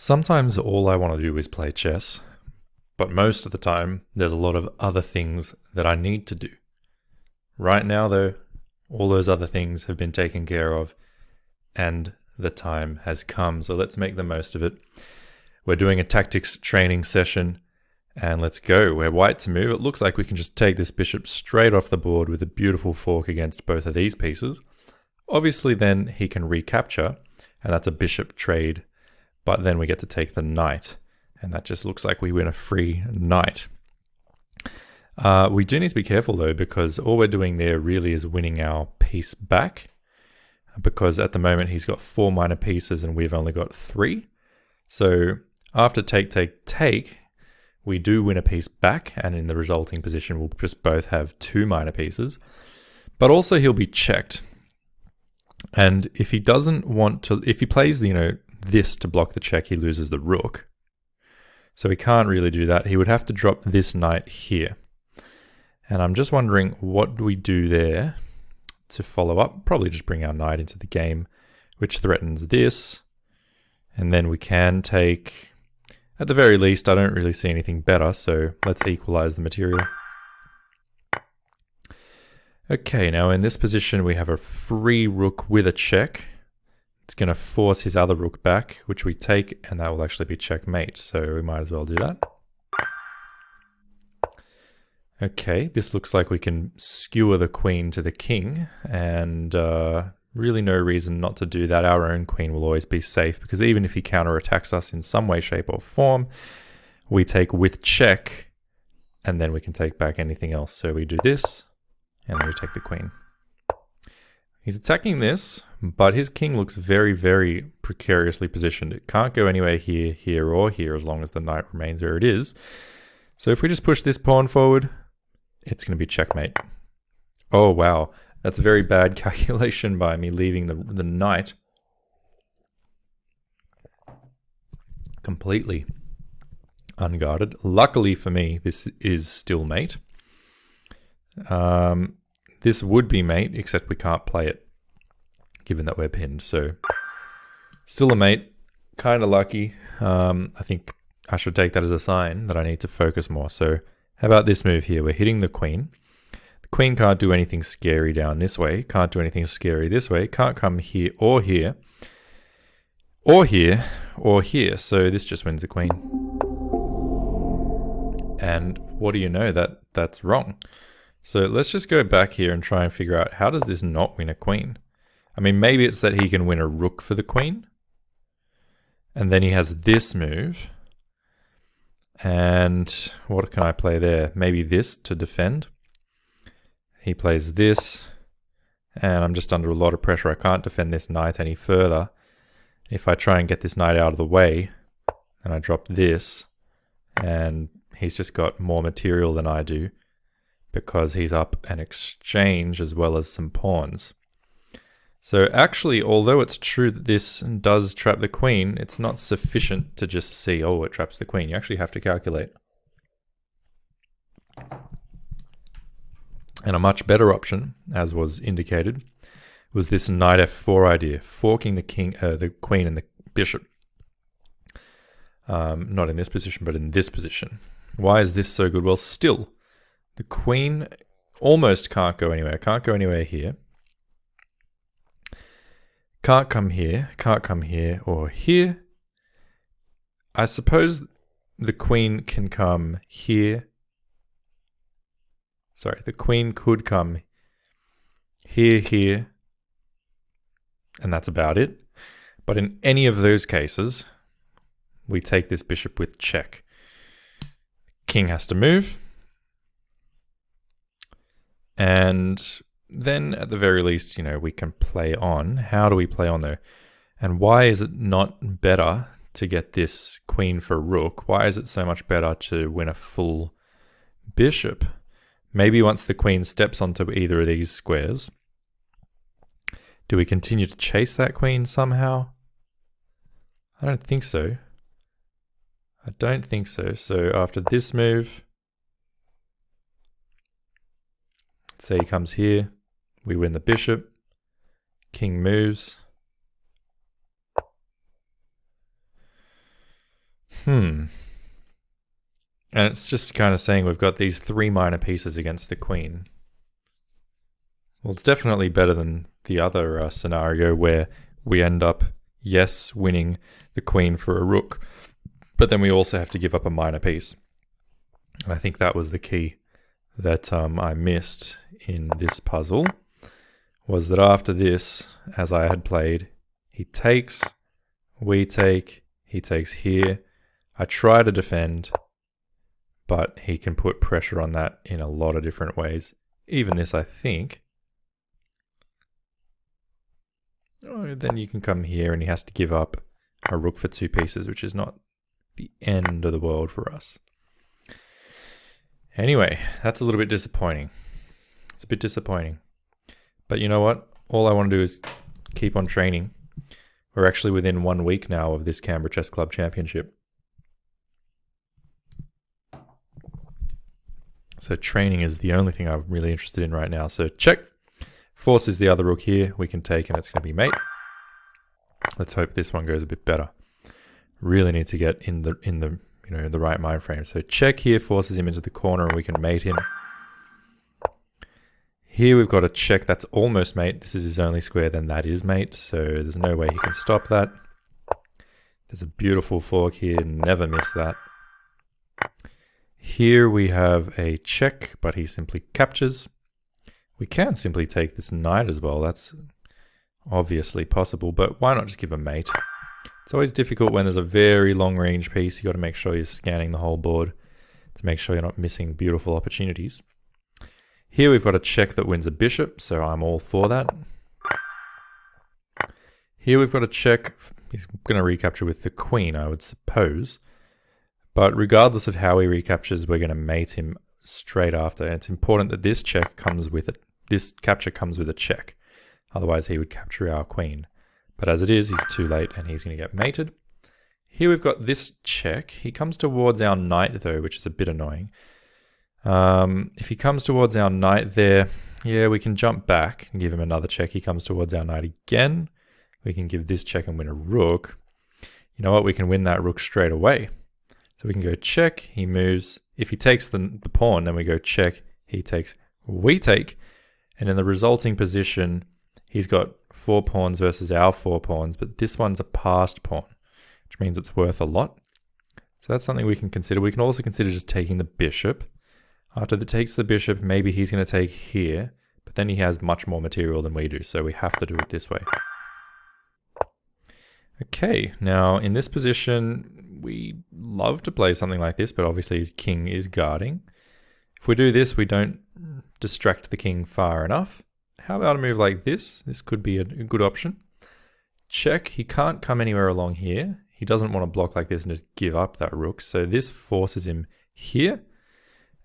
Sometimes all I want to do is play chess, but most of the time there's a lot of other things that I need to do. Right now, though, all those other things have been taken care of and the time has come, so let's make the most of it. We're doing a tactics training session and let's go. We're white to move. It looks like we can just take this bishop straight off the board with a beautiful fork against both of these pieces. Obviously then he can recapture, and that's a bishop trade, but then we get to take the knight, and that just looks like we win a free knight. We do need to be careful though, because all we're doing there really is winning our piece back, because at the moment he's got 4 minor pieces and we've only got 3. So after take, we do win a piece back, and in the resulting position we'll just both have 2 minor pieces. But also he'll be checked. And if he doesn't want to, if he plays, this to block the check, he loses the rook. So he can't really do that. He would have to drop this knight here. And I'm just wondering, what do we do there to follow up? Probably just bring our knight into the game, which threatens this. And then we can take, at the very least, I don't really see anything better, so let's equalize the material. Okay, now in this position we have a free rook with a check. It's going to force his other rook back, which we take, and that will actually be checkmate, so we might as well do that. Okay, this looks like we can skewer the queen to the king, and really no reason not to do that. Our own queen will always be safe, because even if he counterattacks us in some way, shape, or form, we take with check, and then we can take back anything else. So we do this, and then we take the queen. He's attacking this, but his king looks very, very precariously positioned. It can't go anywhere here, here, or here as long as the knight remains where it is. So if we just push this pawn forward, it's going to be checkmate. Oh, wow. That's a very bad calculation by me, leaving the knight completely unguarded. Luckily for me, this is still mate. This would be mate, except we can't play it, given that we're pinned. So, still a mate. Kind of lucky. I think I should take that as a sign that I need to focus more. So, how about this move here? We're hitting the queen. The queen can't do anything scary down this way. Can't do anything scary this way. Can't come here or here. Or here. Or here. So, this just wins the queen. And what do you know? That's wrong. So let's just go back here and try and figure out, how does this not win a queen? I mean, maybe it's that he can win a rook for the queen. And then he has this move. And what can I play there? Maybe this to defend. He plays this. And I'm just under a lot of pressure. I can't defend this knight any further. If I try and get this knight out of the way, and I drop this, and he's just got more material than I do, because he's up an exchange as well as some pawns. So actually, although it's true that this does trap the queen, it's not sufficient to just see, oh, it traps the queen. You actually have to calculate. And a much better option, as was indicated, was this knight f4 idea, forking the queen and the bishop. Not in this position, but in this position. Why is this so good? Well, still, the queen almost can't go anywhere. Can't go anywhere here. Can't come here. Can't come here or here. I suppose the queen can come here. Sorry, the queen could come here, here. And that's about it. But in any of those cases, we take this bishop with check. King has to move. And then at the very least, we can play on. How do we play on though? And why is it not better to get this queen for rook? Why is it so much better to win a full bishop? Maybe once the queen steps onto either of these squares, do we continue to chase that queen somehow? I don't think so. I don't think so. So after this move, say he comes here, we win the bishop, king moves, And it's just kind of saying we've got these 3 minor pieces against the queen. Well, it's definitely better than the other scenario where we end up, yes, winning the queen for a rook, but then we also have to give up a minor piece. And I think that was the key that I missed in this puzzle, was that after this, as I had played, he takes, we take, he takes here. I try to defend, but he can put pressure on that in a lot of different ways. Even this, I think. Oh, then you can come here and he has to give up a rook for 2 pieces, which is not the end of the world for us. Anyway, that's a little bit disappointing. It's a bit disappointing. But you know what? All I want to do is keep on training. We're actually within 1 week now of this Canberra Chess Club Championship. So training is the only thing I'm really interested in right now. So check. Forces the other rook here. We can take and it's going to be mate. Let's hope this one goes a bit better. Really need to get in the the right mind frame. So check here forces him into the corner and we can mate him. Here we've got a check that's almost mate. This is his only square, then that is mate. So there's no way he can stop that. There's a beautiful fork here. Never miss that. Here we have a check, but he simply captures. We can simply take this knight as well. That's obviously possible, but why not just give a mate? It's always difficult when there's a very long range piece. You got to make sure you're scanning the whole board to make sure you're not missing beautiful opportunities. Here we've got a check that wins a bishop, so I'm all for that. Here we've got a check. He's going to recapture with the queen, I would suppose. But regardless of how he recaptures, we're going to mate him straight after. And it's important that this check comes with it. This capture comes with a check. Otherwise, he would capture our queen. But as it is, he's too late and he's going to get mated. Here we've got this check. He comes towards our knight, though, which is a bit annoying. If he comes towards our knight there, yeah, we can jump back and give him another check. He comes towards our knight again. We can give this check and win a rook. You know what? We can win that rook straight away. So we can go check, he moves. If he takes the pawn, then we go check, he takes, we take. And in the resulting position, he's got 4 pawns versus our 4 pawns, but this one's a passed pawn, which means it's worth a lot. So that's something we can consider. We can also consider just taking the bishop. After it takes the bishop, maybe he's going to take here, but then he has much more material than we do, so we have to do it this way. Okay, now in this position, we love to play something like this, but obviously his king is guarding. If we do this, we don't distract the king far enough. How about a move like this? This could be a good option. Check, he can't come anywhere along here. He doesn't want to block like this and just give up that rook. So this forces him here.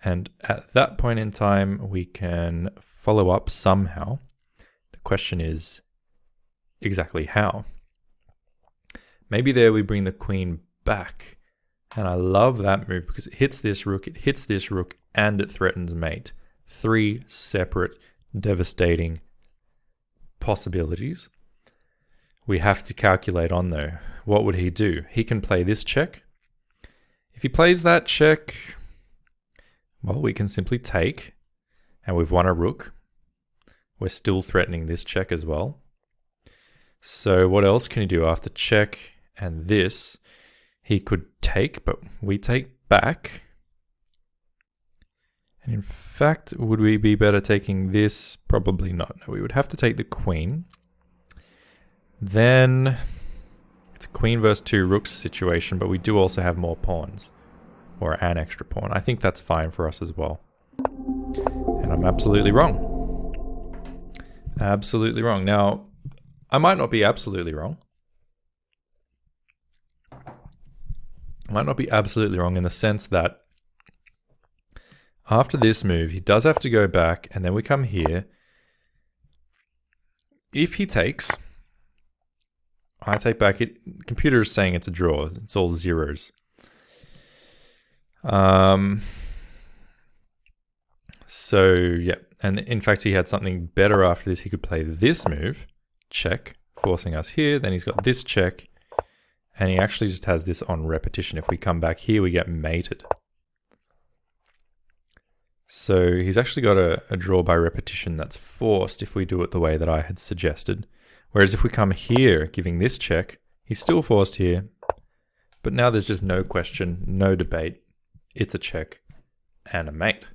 And at that point in time, we can follow up somehow. The question is exactly how. Maybe there we bring the queen back. And I love that move because it hits this rook, and it threatens mate. 3 separate, devastating possibilities. We have to calculate on though. What would he do? He can play this check. If he plays that check, well, we can simply take, and we've won a rook. We're still threatening this check as well. So what else can he do after check and this? He could take, but we take back. And in fact, would we be better taking this? Probably not. No, we would have to take the queen. Then it's a queen versus 2 rooks situation, but we do also have more pawns. Or an extra pawn. I think that's fine for us as well. And I'm absolutely wrong. Absolutely wrong. Now, I might not be absolutely wrong. I might not be absolutely wrong in the sense that after this move, he does have to go back, and then we come here. If he takes, I take back. Computer is saying it's a draw. It's all zeros. So yeah, and in fact he had something better after this. He could play this move, check, forcing us here. Then he's got this check, And he actually just has this on repetition. If we come back here, we get mated. So he's actually got a draw by repetition that's forced if we do it the way that I had suggested. Whereas if we come here, giving this check, he's still forced here. But now there's just no question, no debate. It's a check and a mate.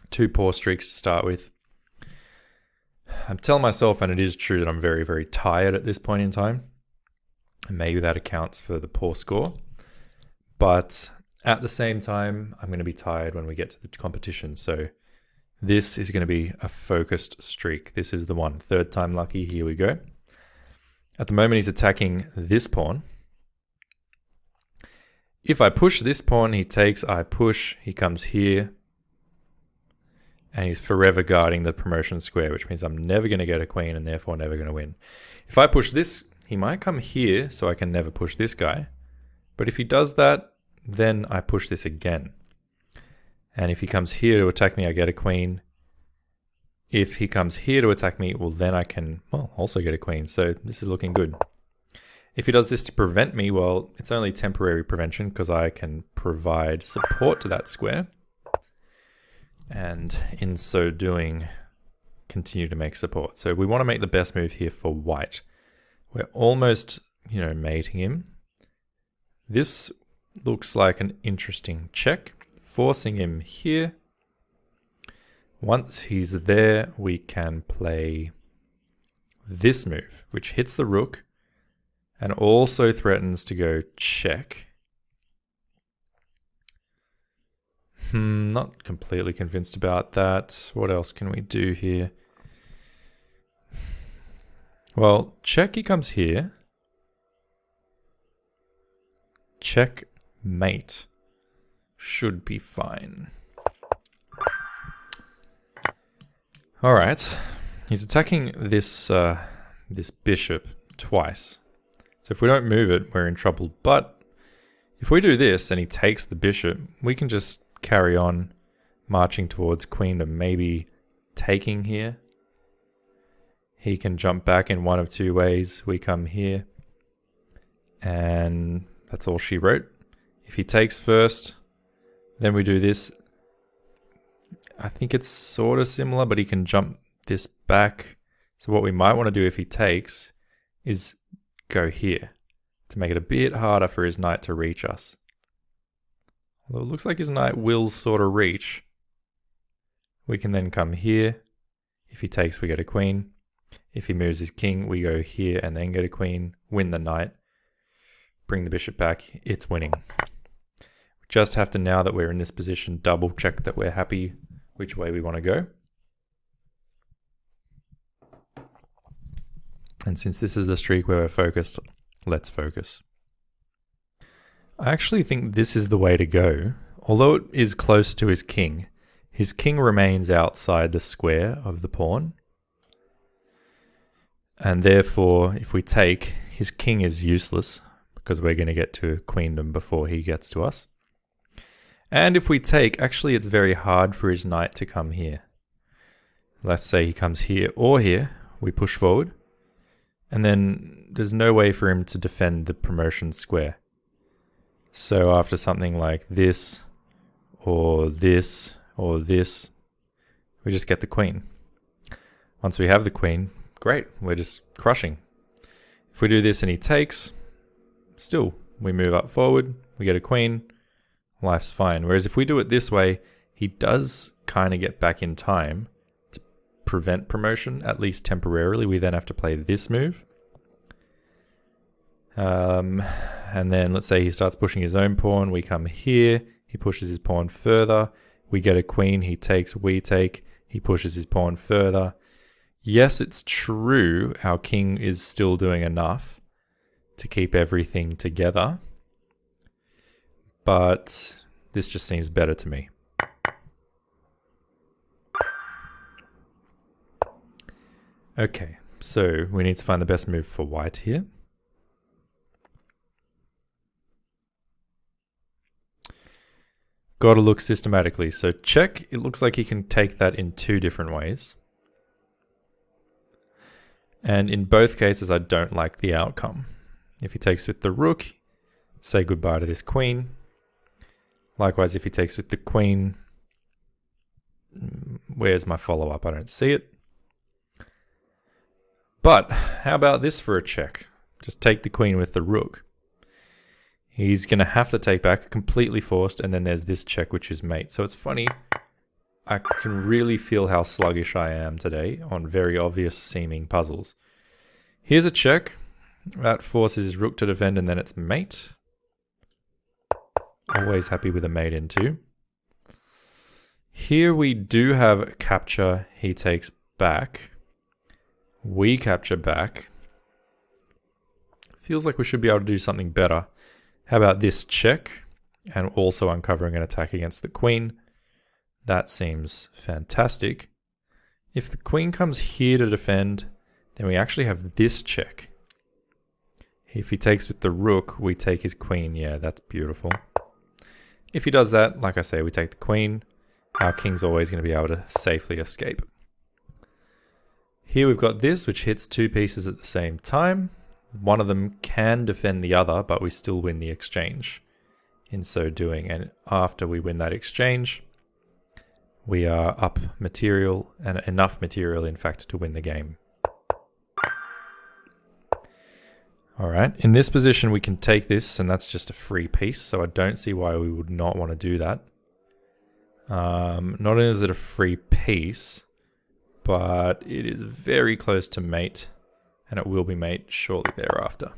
Two poor streaks to start with. I'm telling myself, and it is true, that I'm very, very tired at this point in time. And maybe that accounts for the poor score. But at the same time, I'm going to be tired when we get to the competition. So this is going to be a focused streak. This is the one. Third time lucky. Here we go. At the moment, he's attacking this pawn. If I push this pawn, he takes, I push, he comes here. And he's forever guarding the promotion square, which means I'm never going to get a queen and therefore never going to win. If I push this, he might come here, so I can never push this guy. But if he does that, then I push this again. And if he comes here to attack me, I get a queen. If he comes here to attack me, well, then I can, well, also get a queen. So this is looking good. If he does this to prevent me, well, it's only temporary prevention because I can provide support to that square. And in so doing, continue to make support. So we want to make the best move here for white. We're almost, mating him. This looks like an interesting check, forcing him here. Once he's there, we can play this move, which hits the rook and also threatens to go check. Not completely convinced about that. What else can we do here? Well, check, he comes here. Checkmate. Should be fine. All right. He's attacking this this bishop twice. So if we don't move it, we're in trouble. But if we do this and he takes the bishop, we can just carry on marching towards queendom, maybe taking here. He can jump back in one of two ways. We come here, and that's all she wrote. If he takes first, then we do this. I think it's sort of similar, but he can jump this back. So what we might want to do if he takes is go here to make it a bit harder for his knight to reach us. Although it looks like his knight will sort of reach. We can then come here. If he takes, we get a queen. If he moves his king, we go here and then get a queen, win the knight, bring the bishop back. It's winning. We just have to, now that we're in this position, double check that we're happy which way we want to go. And since this is the streak where we're focused, let's focus. I actually think this is the way to go. Although it is closer to his king remains outside the square of the pawn. And therefore, if we take, his king is useless because we're going to get to queendom before he gets to us. And if we take, actually it's very hard for his knight to come here. Let's say he comes here or here, we push forward. And then there's no way for him to defend the promotion square. So after something like this, or this, or this, we just get the queen. Once we have the queen, great, we're just crushing. If we do this and he takes, still, we move up forward, we get a queen, life's fine. Whereas if we do it this way, he does kind of get back in time to prevent promotion, at least temporarily. We then have to play this move. And then let's say he starts pushing his own pawn. We come here. He pushes his pawn further. We get a queen. He takes, we take. He pushes his pawn further. Yes, it's true. Our king is still doing enough to keep everything together. But this just seems better to me. Okay, so we need to find the best move for white here. Got to look systematically. So check, it looks like he can take that in two different ways. And in both cases, I don't like the outcome. If he takes with the rook, say goodbye to this queen. Likewise, if he takes with the queen, where's my follow-up? I don't see it. But how about this for a check? Just take the queen with the rook. He's going to have to take back, completely forced, and then there's this check, which is mate. So it's funny, I can really feel how sluggish I am today on very obvious seeming puzzles. Here's a check. That forces his rook to defend, and then it's mate. Always happy with a mate in two. Here we do have capture. He takes back. We capture back. Feels like we should be able to do something better. How about this check? And also uncovering an attack against the queen. That seems fantastic. If the queen comes here to defend, then we actually have this check. If he takes with the rook, we take his queen. Yeah, that's beautiful. If he does that, like I say, we take the queen. Our king's always going to be able to safely escape. Here we've got this, which hits two pieces at the same time. One of them can defend the other, but we still win the exchange in so doing. And after we win that exchange, we are up material, and enough material, in fact, to win the game. Alright, in this position we can take this, and that's just a free piece, so I don't see why we would not want to do that. Not only is it a free piece, but it is very close to mate, and it will be mate shortly thereafter.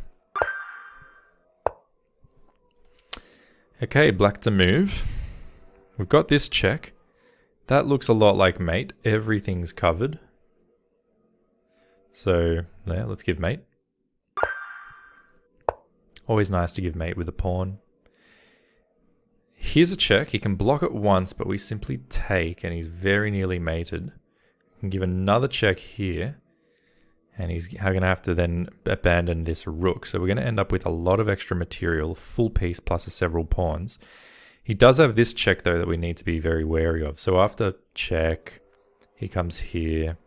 Okay, black to move. We've got this check. That looks a lot like mate. Everything's covered. So, yeah, let's give mate. Always nice to give mate with a pawn. Here's a check. He can block it once, but we simply take, and he's very nearly mated. We can give another check here, and he's going to have to then abandon this rook. So we're going to end up with a lot of extra material, full piece plus several pawns. He does have this check, though, that we need to be very wary of. So after check, he comes here.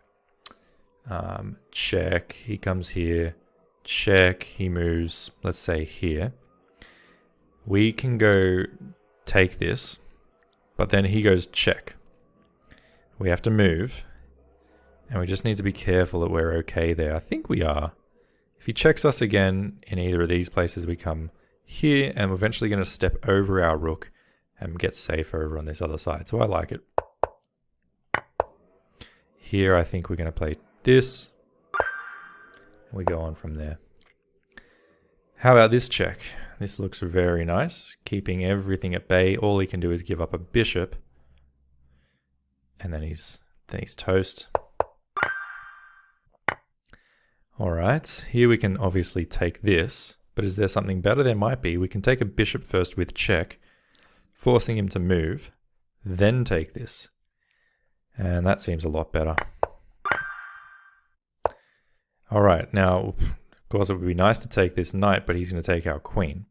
Check, he comes here. Check, he moves, let's say here. We can go take this, but then he goes check. We have to move, and we just need to be careful that we're okay there. I think we are. If he checks us again in either of these places, we come here, and we're eventually going to step over our rook and get safe over on this other side. So I like it. Here, I think we're going to play this. We go on from there. How about this check? This looks very nice, keeping everything at bay. All he can do is give up a bishop, and then he's toast. All right, here we can obviously take this, but is there something better? There might be. We can take a bishop first with check, forcing him to move, then take this, and that seems a lot better. All right, now, of course, it would be nice to take this knight, but he's going to take our queen.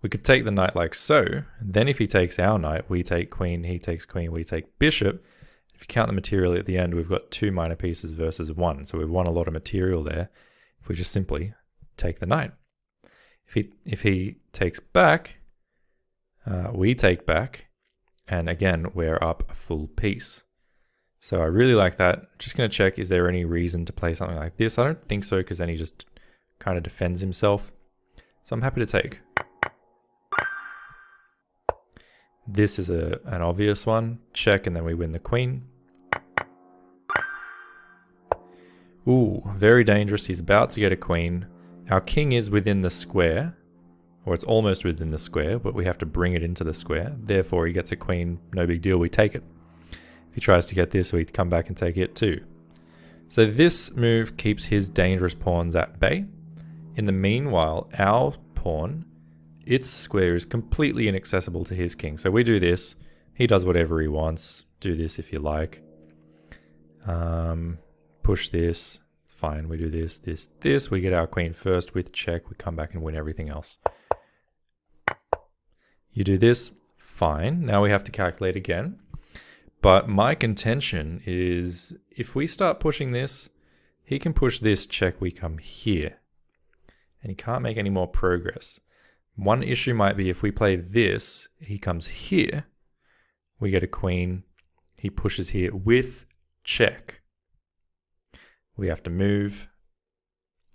We could take the knight like so. Then if he takes our knight, we take queen, he takes queen, we take bishop. If you count the material at the end, we've got 2 minor pieces versus 1. So we've won a lot of material there if we just simply take the knight. If he takes back, we take back. And again, we're up a full piece. So I really like that. Just going to check, is there any reason to play something like this? I don't think so, because then he just kind of defends himself. So I'm happy to take. This is an obvious one. Check, and then we win the queen. Ooh, very dangerous. He's about to get a queen. Our king is within the square, or it's almost within the square, but we have to bring it into the square. Therefore, he gets a queen. No big deal. We take it. If he tries to get this, we'd come back and take it too. So this move keeps his dangerous pawns at bay. In the meanwhile, our pawn, its square is completely inaccessible to his king. So we do this. He does whatever he wants. Do this if you like. Push this. Fine, we do this, this, this. We get our queen first with check. We come back and win everything else. You do this. Fine. Now we have to calculate again. But my contention is if we start pushing this, he can push this check, we come here. And he can't make any more progress. One issue might be if we play this, he comes here, we get a queen, he pushes here with check. We have to move,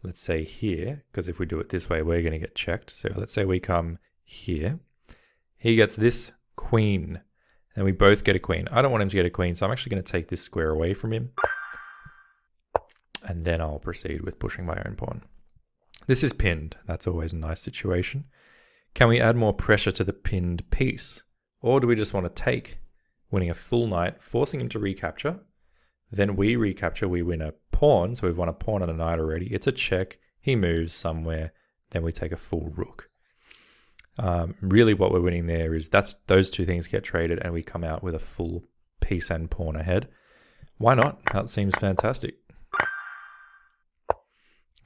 let's say here, because if we do it this way, we're going to get checked. So let's say we come here. He gets this queen, and we both get a queen. I don't want him to get a queen, so I'm actually going to take this square away from him. And then I'll proceed with pushing my own pawn. This is pinned. That's always a nice situation. Can we add more pressure to the pinned piece? Or do we just want to take, winning a full knight, forcing him to recapture? Then we recapture, we win a pawn. So we've won a pawn and a knight already. It's a check. He moves somewhere. Then we take a full rook. Really what we're winning there is those two things get traded and we come out with a full piece and pawn ahead. Why not? That seems fantastic.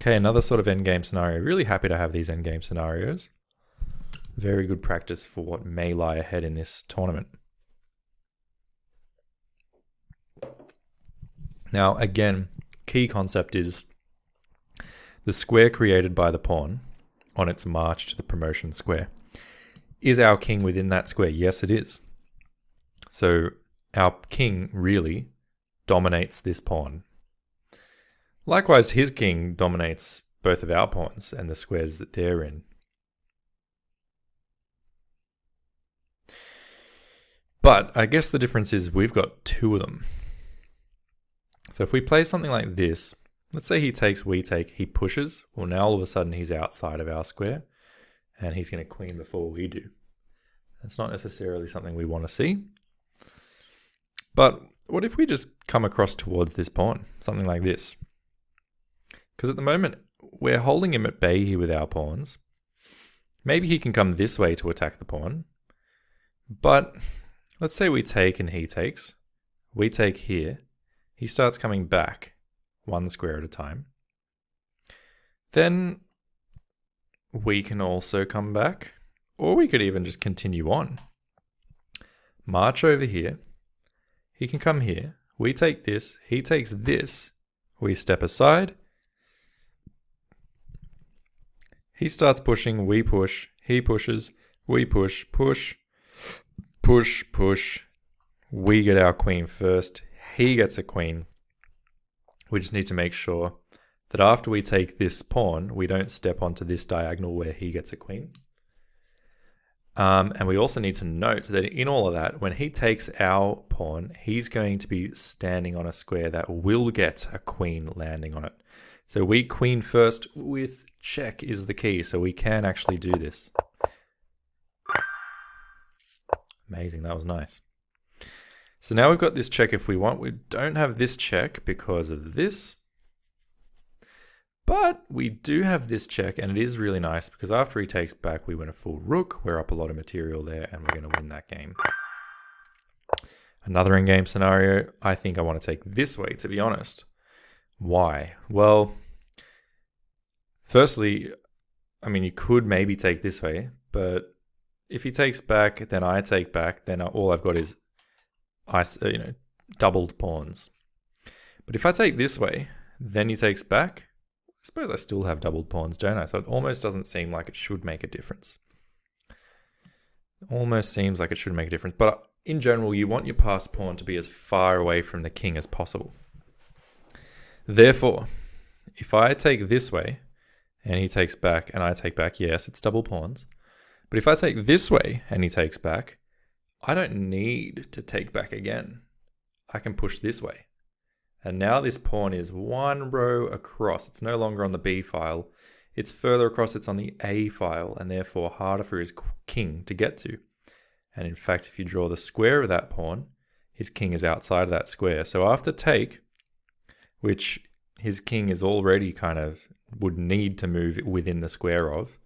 Okay, another sort of endgame scenario. Really happy to have these endgame scenarios. Very good practice for what may lie ahead in this tournament. Now, again, key concept is the square created by the pawn on its march to the promotion square. Is our king within that square? Yes, it is. So our king really dominates this pawn. Likewise, his king dominates both of our pawns and the squares that they're in. But I guess the difference is we've got two of them. So if we play something like this, let's say he takes, we take, he pushes. Well, now all of a sudden he's outside of our square and he's going to queen before we do. That's not necessarily something we want to see. But what if we just come across towards this pawn, something like this? Because at the moment, we're holding him at bay here with our pawns. Maybe he can come this way to attack the pawn. But let's say we take and he takes. We take here. He starts coming back one square at a time. Then we can also come back. Or we could even just continue on. March over here. He can come here. We take this. He takes this. We step aside. He starts pushing, we push, he pushes, we push, push, push, push. We get our queen first, he gets a queen. We just need to make sure that after we take this pawn, we don't step onto this diagonal where he gets a queen. And we also need to note that in all of that, when he takes our pawn, he's going to be standing on a square that will get a queen landing on it. So we queen first with check is the key, so we can actually do this. Amazing, that was nice. So now we've got this check if we want. We don't have this check because of this. But we do have this check, and it is really nice because after he takes back, we win a full rook. We're up a lot of material there, and we're going to win that game. Another in-game scenario, I think I want to take this way, to be honest. Why? Well, firstly, I mean, you could maybe take this way, but if he takes back, then I take back, then all I've got is doubled pawns. But if I take this way, then he takes back, I suppose I still have doubled pawns, don't I? So it almost doesn't seem like it should make a difference. Almost seems like it should make a difference. But in general, you want your passed pawn to be as far away from the king as possible. Therefore, if I take this way, and he takes back, and I take back, yes, it's double pawns. But if I take this way, and he takes back, I don't need to take back again. I can push this way. And now this pawn is one row across. It's no longer on the B file. It's further across, it's on the A file, and therefore harder for his king to get to. And in fact, if you draw the square of that pawn, his king is outside of that square. So after take, which his king is already kind of would need to move within the square of,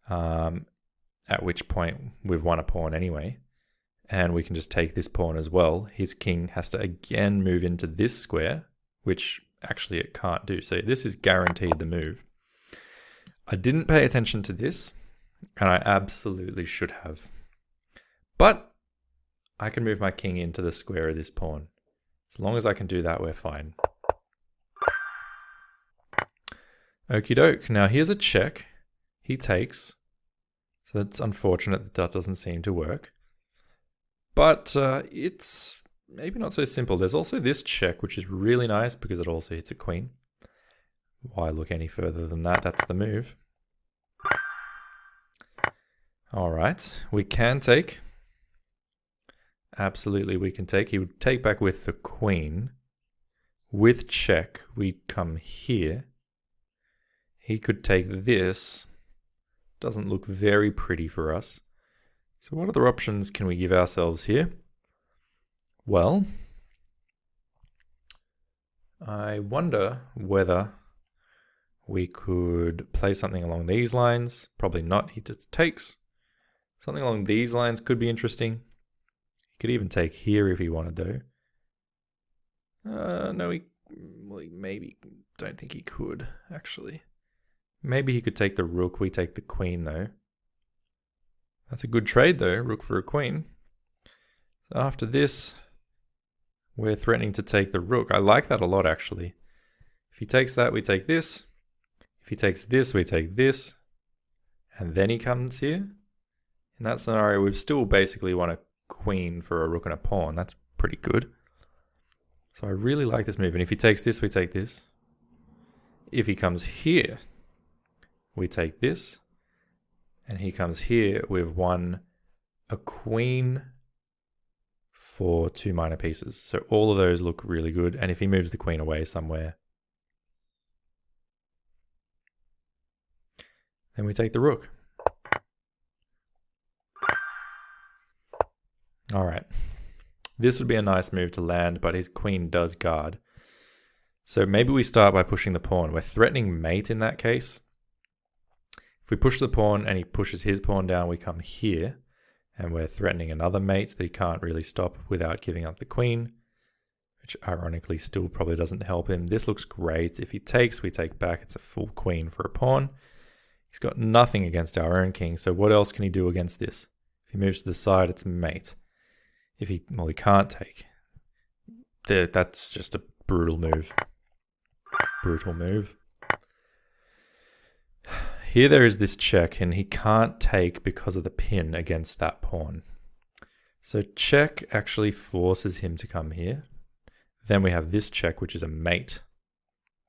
at which point we've won a pawn anyway. And we can just take this pawn as well. His king has to again move into this square, which actually it can't do. So this is guaranteed the move. I didn't pay attention to this, and I absolutely should have. But I can move my king into the square of this pawn. As long as I can do that, we're fine. Okie doke. Now here's a check. He takes. So it's unfortunate that that doesn't seem to work. But it's maybe not so simple. There's also this check, which is really nice because it also hits a queen. Why look any further than that? That's the move. All right, we can take. Absolutely, we can take. He would take back with the queen. With check, we come here. He could take this. Doesn't look very pretty for us. So what other options can we give ourselves here? Well, I wonder whether we could play something along these lines. Probably not. He just takes. Something along these lines could be interesting. He could even take here if he wanted to. No, maybe don't think he could, actually. Maybe he could take the rook. We take the queen, though. That's a good trade, though. Rook for a queen. So after this, we're threatening to take the rook. I like that a lot, actually. If he takes that, we take this. If he takes this, we take this. And then he comes here. In that scenario, we've still basically won a queen for a rook and a pawn. That's pretty good. So I really like this move. And if he takes this, we take this. If he comes here, we take this. And he comes here, we've won a queen for 2 minor pieces. So all of those look really good. And if he moves the queen away somewhere, then we take the rook. All right. This would be a nice move to land, but his queen does guard. So maybe we start by pushing the pawn. We're threatening mate in that case. If we push the pawn and he pushes his pawn down, we come here. And we're threatening another mate that he can't really stop without giving up the queen, which ironically still probably doesn't help him. This looks great. If he takes, we take back. It's a full queen for a pawn. He's got nothing against our own king, so what else can he do against this? If he moves to the side, it's mate. If he, well, he can't take. That's just a brutal move. Brutal move. Here there is this check, and he can't take because of the pin against that pawn. So check actually forces him to come here. Then we have this check, which is a mate.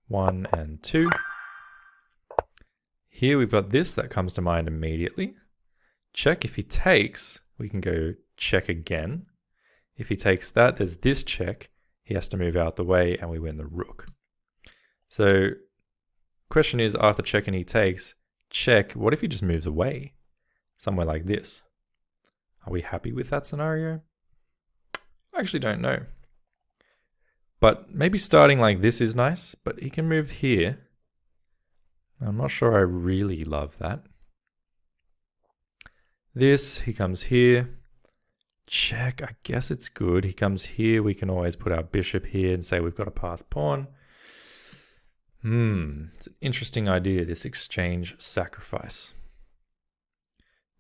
1 and 2. Here we've got this that comes to mind immediately. Check. If he takes, we can go check again. If he takes that, there's this check. He has to move out the way, and we win the rook. So question is, after check and he takes, check, what if he just moves away? Somewhere like this. Are we happy with that scenario? I actually don't know. But maybe starting like this is nice, but he can move here. I'm not sure I really love that. This, he comes here. Check, I guess it's good. He comes here, we can always put our bishop here and say we've got a passed pawn. It's an interesting idea, this exchange sacrifice.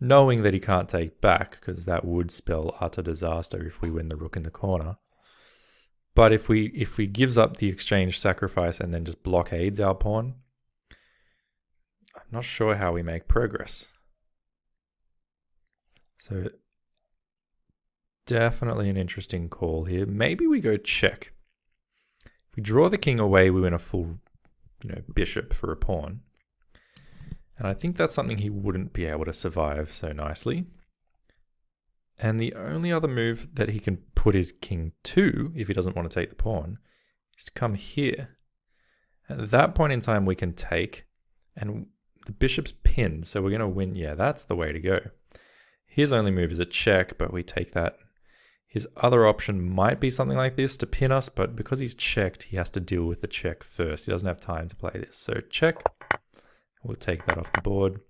Knowing that he can't take back, because that would spell utter disaster if we win the rook in the corner. But if we gives up the exchange sacrifice and then just blockades our pawn, I'm not sure how we make progress. So definitely an interesting call here. Maybe we go check. If we draw the king away, we win a full, bishop for a pawn. And I think that's something he wouldn't be able to survive so nicely. And the only other move that he can put his king to, if he doesn't want to take the pawn, is to come here. At that point in time, we can take, and the bishop's pinned, so we're going to win. Yeah, that's the way to go. His only move is a check, but we take that. His other option might be something like this to pin us, but because he's checked, he has to deal with the check first. He doesn't have time to play this. So check. We'll take that off the board.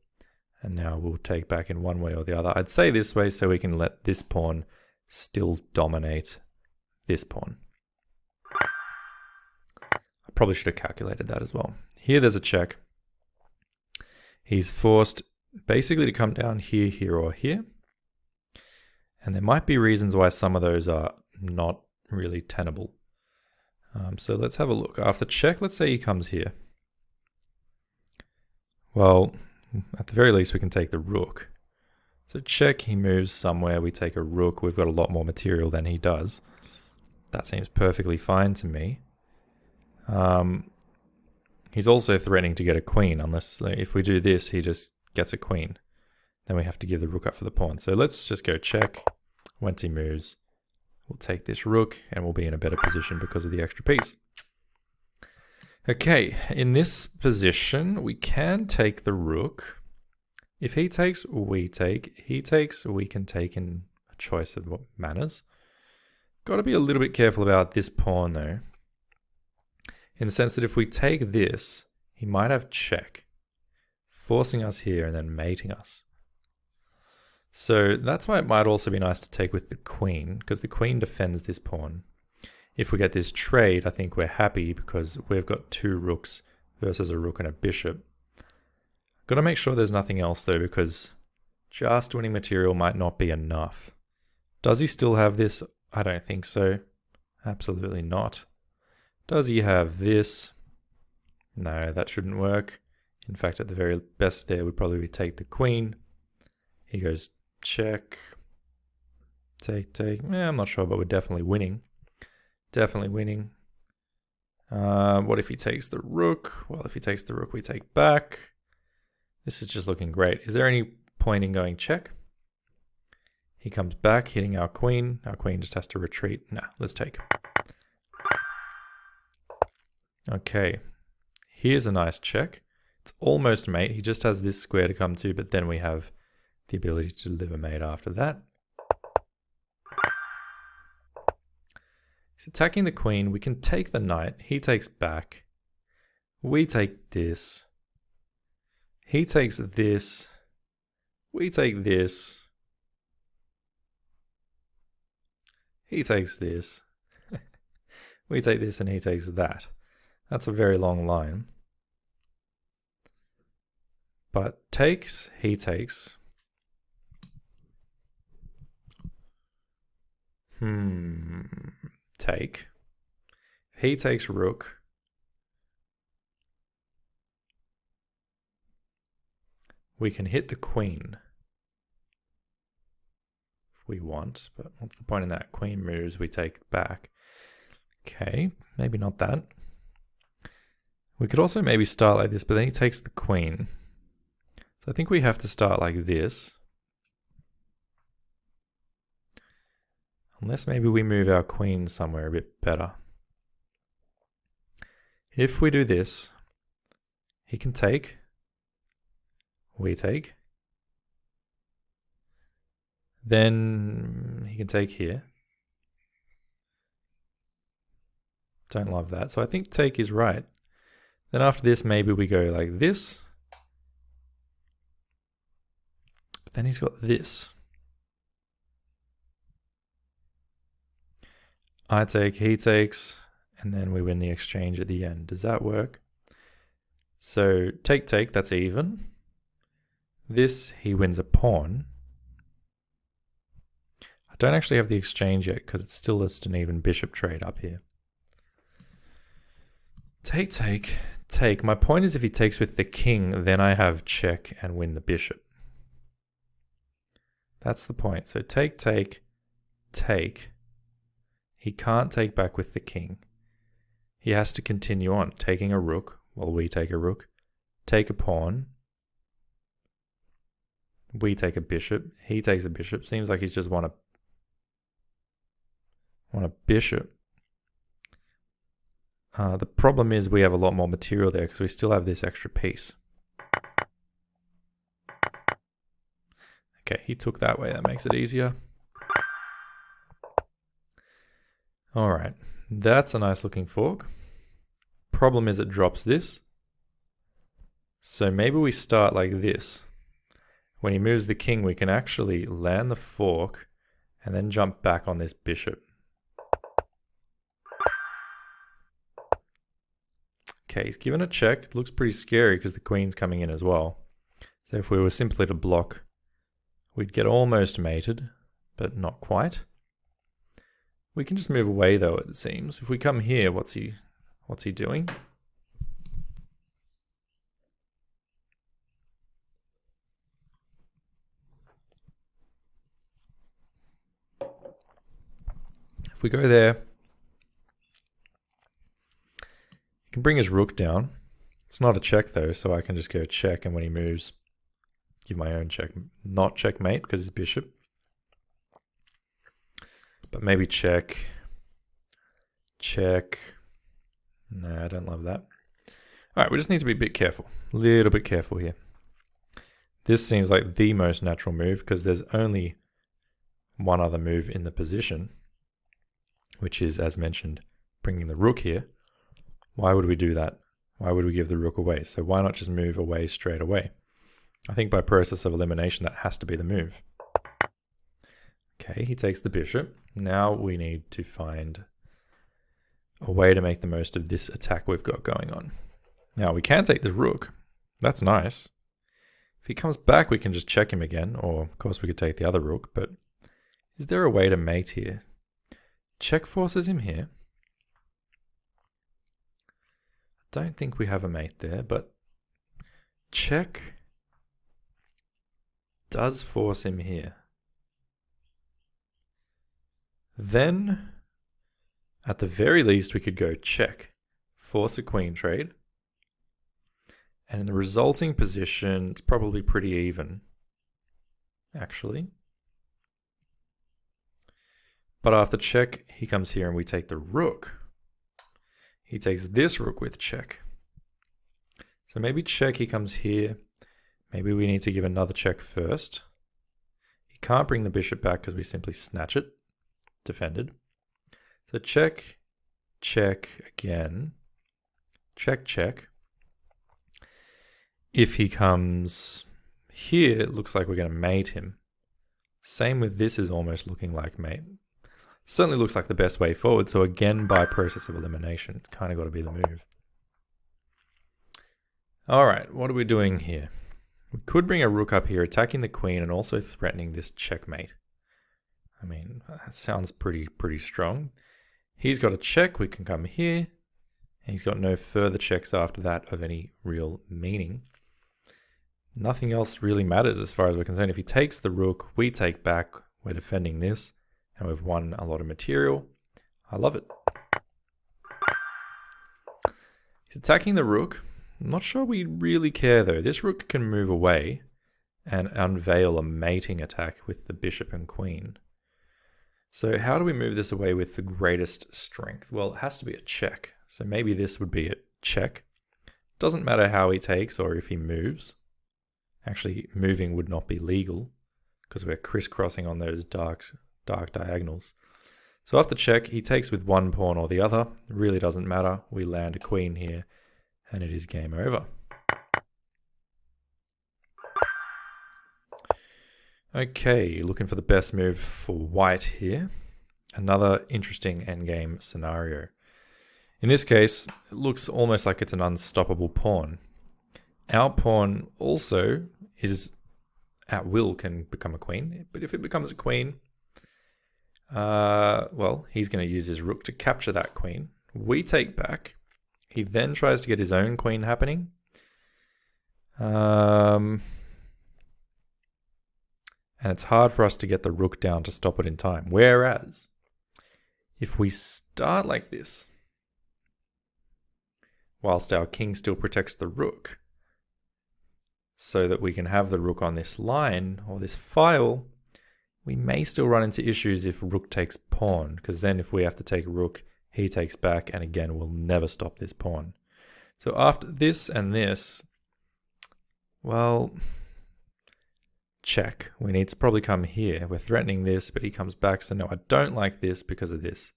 And now we'll take back in one way or the other. I'd say this way so we can let this pawn still dominate this pawn. I probably should have calculated that as well. Here there's a check. He's forced basically to come down here, here, or here. And there might be reasons why some of those are not really tenable. So let's have a look. After check, let's say he comes here. Well, at the very least, we can take the rook. So check, he moves somewhere, we take a rook. We've got a lot more material than he does. That seems perfectly fine to me. He's also threatening to get a queen, unless if we do this, he just gets a queen. Then we have to give the rook up for the pawn. So let's just go check. Once he moves, we'll take this rook and we'll be in a better position because of the extra piece. Okay, in this position, we can take the rook. If he takes, we take. He takes, we can take in a choice of manners. Got to be a little bit careful about this pawn though. In the sense that if we take this, he might have check, forcing us here and then mating us. So that's why it might also be nice to take with the queen, because the queen defends this pawn. If we get this trade, I think we're happy because we've got two rooks versus a rook and a bishop. Got to make sure there's nothing else though, because just winning material might not be enough. Does he still have this? I don't think so. Absolutely not. Does he have this? No, that shouldn't work. In fact, at the very best there would probably be take the queen. He goes check. Take. I'm not sure, but we're definitely winning. Definitely winning. What if he takes the rook? Well, if he takes the rook, we take back. This is just looking great. Is there any point in going check? He comes back, hitting our queen. Our queen just has to retreat. Nah, let's take. Okay. Here's a nice check. It's almost mate. He just has this square to come to, but then we have the ability to deliver mate after that. He's attacking the queen. We can take the knight. He takes back. We take this. He takes this. We take this. He takes this. We take this and he takes that. That's a very long line. But takes, he takes. Take. He takes rook. We can hit the queen if we want, but what's the point in that? Queen moves, we take back. Okay, maybe not that. We could also maybe start like this, but then he takes the queen. So I think we have to start like this. Unless maybe we move our queen somewhere a bit better. If we do this, he can take. We take. Then he can take here. Don't love that. So I think take is right. Then after this, maybe we go like this. But then he's got this. I take, he takes, and then we win the exchange at the end. Does that work? So take, that's even. This, he wins a pawn. I don't actually have the exchange yet because it's still just an even bishop trade up here. Take. My point is if he takes with the king, then I have check and win the bishop. That's the point. So take. He can't take back with the king. He has to continue on, taking a rook while we take a rook. Take a pawn. We take a bishop. He takes a bishop. Seems like he's just won a bishop. The problem is we have a lot more material there because we still have this extra piece. Okay, he took that way. That makes it easier. All right, that's a nice looking fork. Problem is it drops this. So maybe we start like this. When he moves the king, we can actually land the fork and then jump back on this bishop. Okay, he's given a check. It looks pretty scary because the queen's coming in as well. So if we were simply to block, we'd get almost mated, but not quite. We can just move away though, it seems. If we come here, what's he doing? we go there, he can bring his rook down. It's not a check though, so I can just go check, and when he moves, give my own check. Not checkmate because it's bishop. But maybe check. Check. No, I don't love that. All right, we just need to be a bit careful. A little bit careful here. This seems like the most natural move because there's only one other move in the position, which is, as mentioned, bringing the rook here. Why would we do that? Why would we give the rook away? So why not just move away straight away? I think by process of elimination, that has to be the move. Okay, he takes the bishop. Now we need to find a way to make the most of this attack we've got going on. Now we can take the rook. That's nice. If he comes back, we can just check him again, or of course we could take the other rook, but is there a way to mate here? Check forces him here. I don't think we have a mate there, but check does force him here. Then, at the very least, we could go check, force a queen trade, and in the resulting position, it's probably pretty even, actually. But after check, he comes here and we take the rook. He takes this rook with check. So maybe check, he comes here. Maybe we need to give another check first. He can't bring the bishop back because we simply snatch it. Defended. So check, check again. Check, check. If he comes here, it looks like we're going to mate him. Same with this is almost looking like mate. Certainly looks like the best way forward. So again, by process of elimination, it's kind of got to be the move. All right, what are we doing here? We could bring a rook up here, attacking the queen and also threatening this checkmate. I mean, that sounds pretty strong. He's got a check. We can come here. And he's got no further checks after that of any real meaning. Nothing else really matters as far as we're concerned. If he takes the rook, we take back. We're defending this. And we've won a lot of material. I love it. He's attacking the rook. I'm not sure we really care though. This rook can move away and unveil a mating attack with the bishop and queen. So how do we move this away with the greatest strength? Well, it has to be a check. So maybe this would be a check. Doesn't matter how he takes or if he moves. Actually, moving would not be legal because we're crisscrossing on those dark diagonals. So after check, he takes with one pawn or the other. It really doesn't matter. We land a queen here and it is game over. Okay, looking for the best move for white here. Another interesting endgame scenario. In this case, it looks almost like it's an unstoppable pawn. Our pawn also is at will can become a queen, but if it becomes a queen, well, he's going to use his rook to capture that queen. We take back. He then tries to get his own queen happening. And it's hard for us to get the rook down to stop it in time. Whereas, if we start like this, whilst our king still protects the rook, so that we can have the rook on this line or this file, we may still run into issues if rook takes pawn, because then if we have to take rook, he takes back, and again, we'll never stop this pawn. So after this and this, well, check. We need to probably come here. We're threatening this, but he comes back, so no, I don't like this because of this.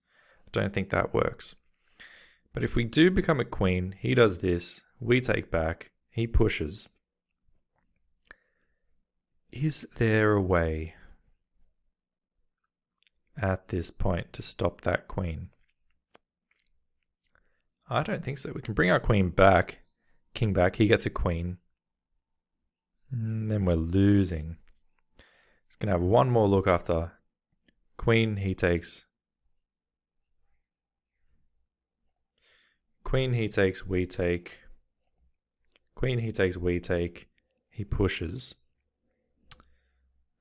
I don't think that works. But if we do become a queen, he does this, we take back, he pushes. Is there a way at this point to stop that queen? I don't think so. We can bring our queen back, king back, he gets a queen. And then we're losing. He's going to have one more look after queen, he takes. Queen, he takes, we take. Queen, he takes, we take. He pushes.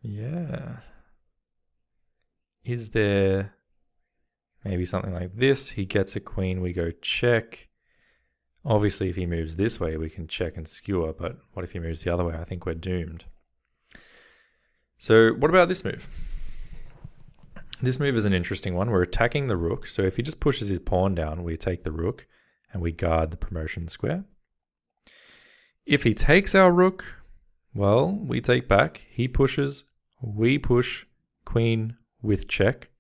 Yeah. Is there Maybe something like this. He gets a queen, we go check. Obviously, if he moves this way, we can check and skewer, but what if he moves the other way? I think we're doomed. So what about this move? This move is an interesting one. We're attacking the rook, so if he just pushes his pawn down, we take the rook and we guard the promotion square. If he takes our rook, well, we take back. He pushes, we push, queen with check.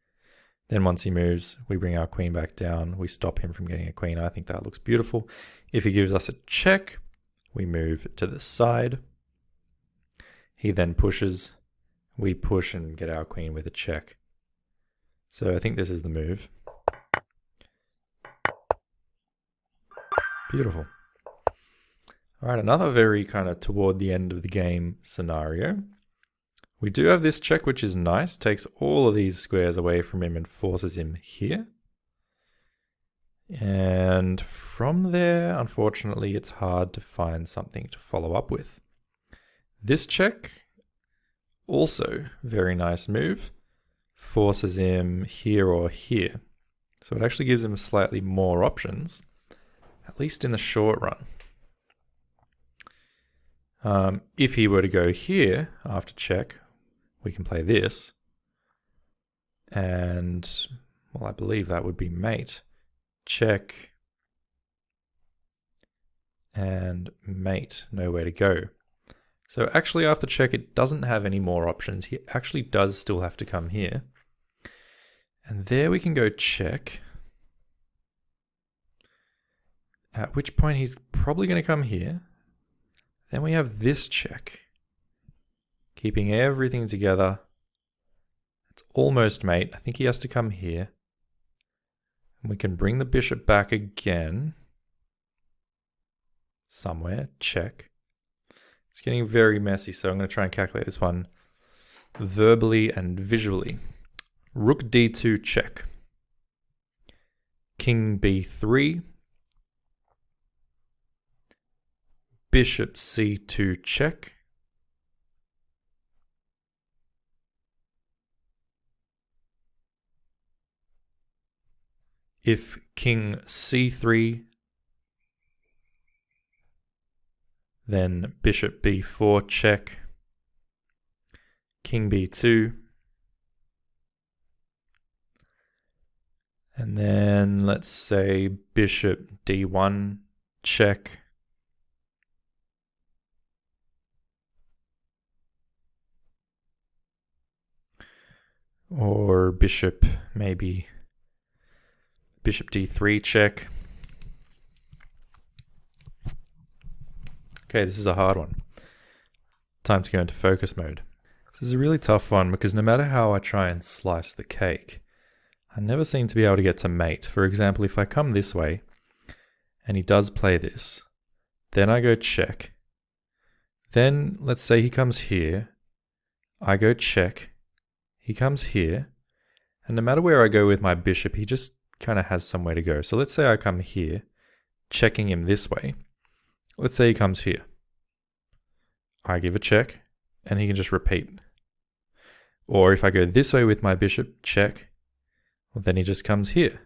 Then once he moves, we bring our queen back down. We stop him from getting a queen. I think that looks beautiful. If he gives us a check, we move to the side. He then pushes, we push and get our queen with a check. So I think this is the move. Beautiful. All right, another very kind of toward the end of the game scenario. We do have this check, which is nice. Takes all of these squares away from him and forces him here. And from there, unfortunately, it's hard to find something to follow up with. This check, also very nice move. Forces him here or here. So it actually gives him slightly more options, at least in the short run. If he were to go here after check, we can play this. And, well, I believe that would be mate. Check. And mate. Nowhere to go. So actually after check, it doesn't have any more options. He actually does still have to come here. And there we can go check. At which point he's probably going to come here. Then we have this check. Keeping everything together. It's almost mate. I think he has to come here. And we can bring the bishop back again. Somewhere. Check. It's getting very messy, so I'm going to try and calculate this one verbally and visually. Rook d2 check. King b3. Bishop c2 check. If king c3, then bishop b4 check. King b2. And then let's say bishop d1 check. Or bishop, maybe bishop d3 check. Okay, this is a hard one. Time to go into focus mode. This is a really tough one because no matter how I try and slice the cake, I never seem to be able to get to mate. For example, if I come this way and he does play this, then I go check. Then let's say he comes here, I go check. He comes here, and no matter where I go with my bishop, he just kind of has somewhere to go. So let's say I come here, checking him this way. Let's say he comes here. I give a check, and he can just repeat. Or if I go this way with my bishop, check, well, then he just comes here.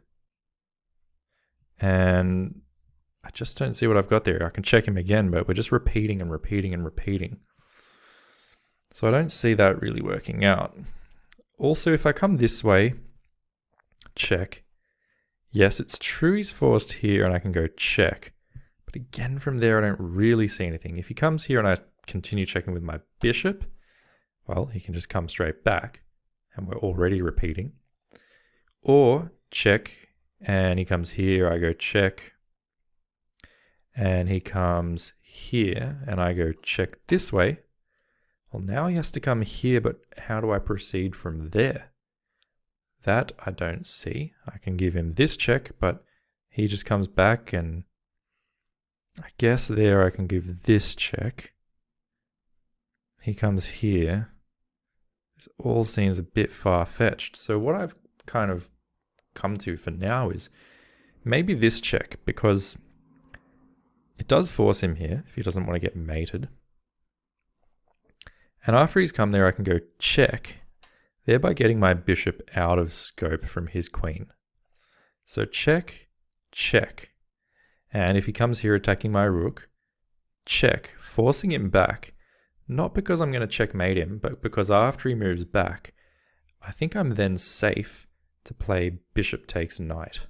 And I just don't see what I've got there. I can check him again, but we're just repeating and repeating and repeating. So I don't see that really working out. Also, if I come this way, check. Yes, it's true he's forced here and I can go check. But again, from there, I don't really see anything. If he comes here and I continue checking with my bishop, well, he can just come straight back and we're already repeating. Or check and he comes here, I go check. And he comes here and I go check this way. Well, now he has to come here, but how do I proceed from there? That I don't see. I can give him this check, but he just comes back and I guess there I can give this check. He comes here. This all seems a bit far-fetched. So what I've kind of come to for now is maybe this check, because it does force him here if he doesn't want to get mated. And after he's come there, I can go check, thereby getting my bishop out of scope from his queen. So check, check. And if he comes here attacking my rook, check, forcing him back. Not because I'm going to checkmate him, but because after he moves back, I think I'm then safe to play bishop takes knight.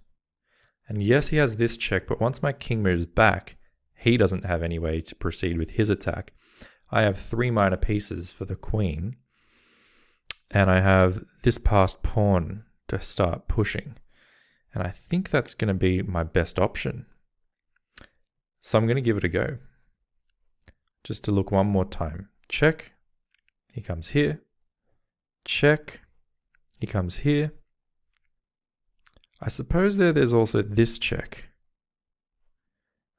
And yes, he has this check, but once my king moves back, he doesn't have any way to proceed with his attack. I have 3 minor pieces for the queen, and I have this passed pawn to start pushing. And I think that's going to be my best option. So I'm going to give it a go. Just to look one more time. Check. He comes here. Check. He comes here. I suppose there's also this check.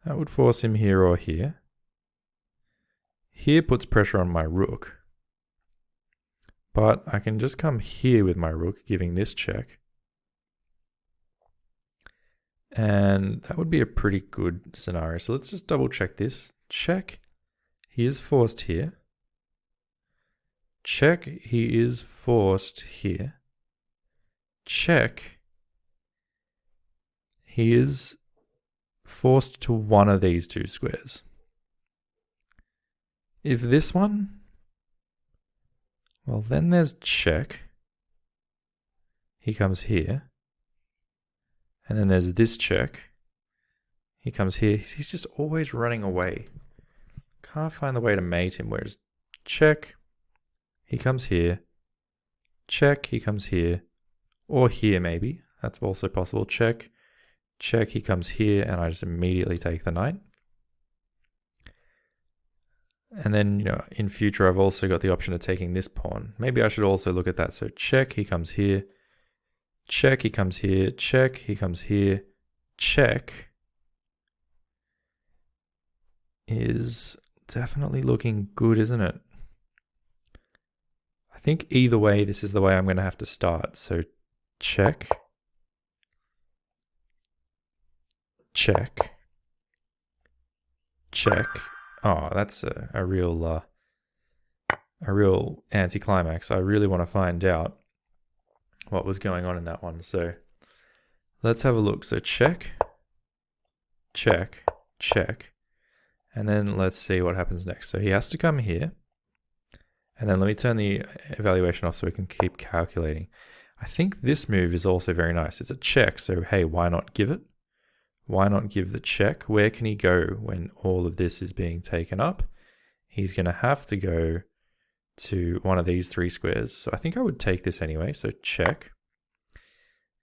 That would force him here or here. Here puts pressure on my rook. But I can just come here with my rook, giving this check. And that would be a pretty good scenario. So let's just double check this. Check. He is forced here. Check. He is forced here. Check. He is forced to one of these 2 squares. If this one, well, then there's check. He comes here. And then there's this check. He comes here. He's just always running away. Can't find the way to mate him. Whereas check, he comes here. Check, he comes here. Or here maybe. That's also possible. Check, check, he comes here. And I just immediately take the knight. And then, in future, I've also got the option of taking this pawn. Maybe I should also look at that. So check, he comes here. Check, he comes here. Check, he comes here. Check is definitely looking good, isn't it? I think either way, this is the way I'm going to have to start. So check. Check. Check. Oh, that's a real anticlimax. I really want to find out what was going on in that one. So let's have a look. So check, check, check. And then let's see what happens next. So he has to come here. And then let me turn the evaluation off so we can keep calculating. I think this move is also very nice. It's a check. So hey, why not give it? Why not give the check? Where can he go when all of this is being taken up? He's going to have to go to one of these 3 squares. So I think I would take this anyway. So check.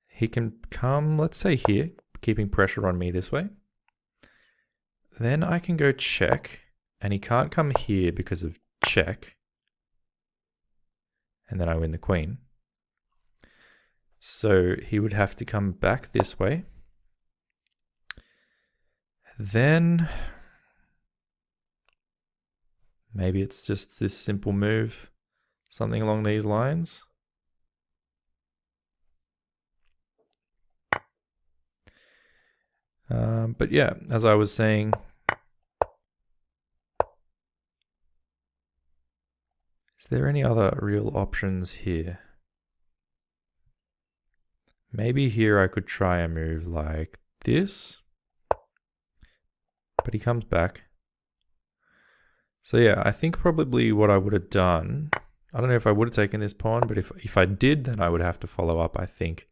He can come, let's say here, keeping pressure on me this way. Then I can go check, and he can't come here because of check. And then I win the queen. So he would have to come back this way. Then maybe it's just this simple move, something along these lines. But yeah, as I was saying, is there any other real options here? Maybe here I could try a move like this, but he comes back. So yeah, I think probably what I would have done, I don't know if I would have taken this pawn, but if I did, then I would have to follow up, I think,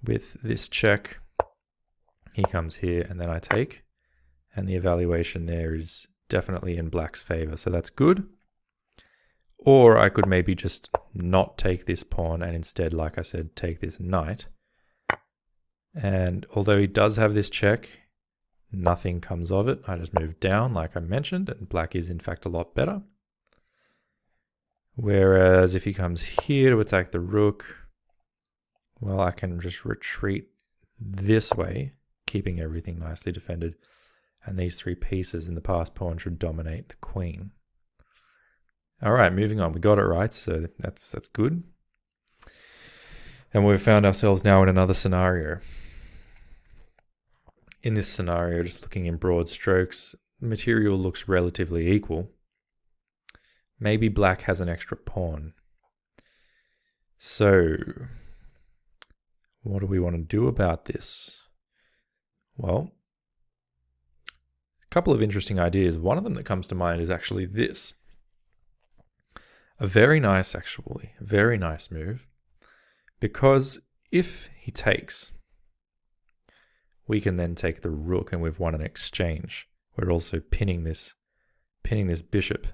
with this check. He comes here and then I take, and the evaluation there is definitely in black's favor, so that's good. Or I could maybe just not take this pawn and instead, like I said, take this knight. And although he does have this check, nothing comes of it. I just move down like I mentioned, and black is in fact a lot better. Whereas if he comes here to attack the rook, well, I can just retreat this way, keeping everything nicely defended. And these 3 pieces in the passed pawn should dominate the queen. All right, moving on. We got it right, so that's good. And we've found ourselves now in another scenario. In this scenario, just looking in broad strokes, material looks relatively equal. Maybe black has an extra pawn. So what do we want to do about this? Well, a couple of interesting ideas. One of them that comes to mind is actually this. A very nice move, because if he takes, we can then take the rook and we've won an exchange. We're also pinning this bishop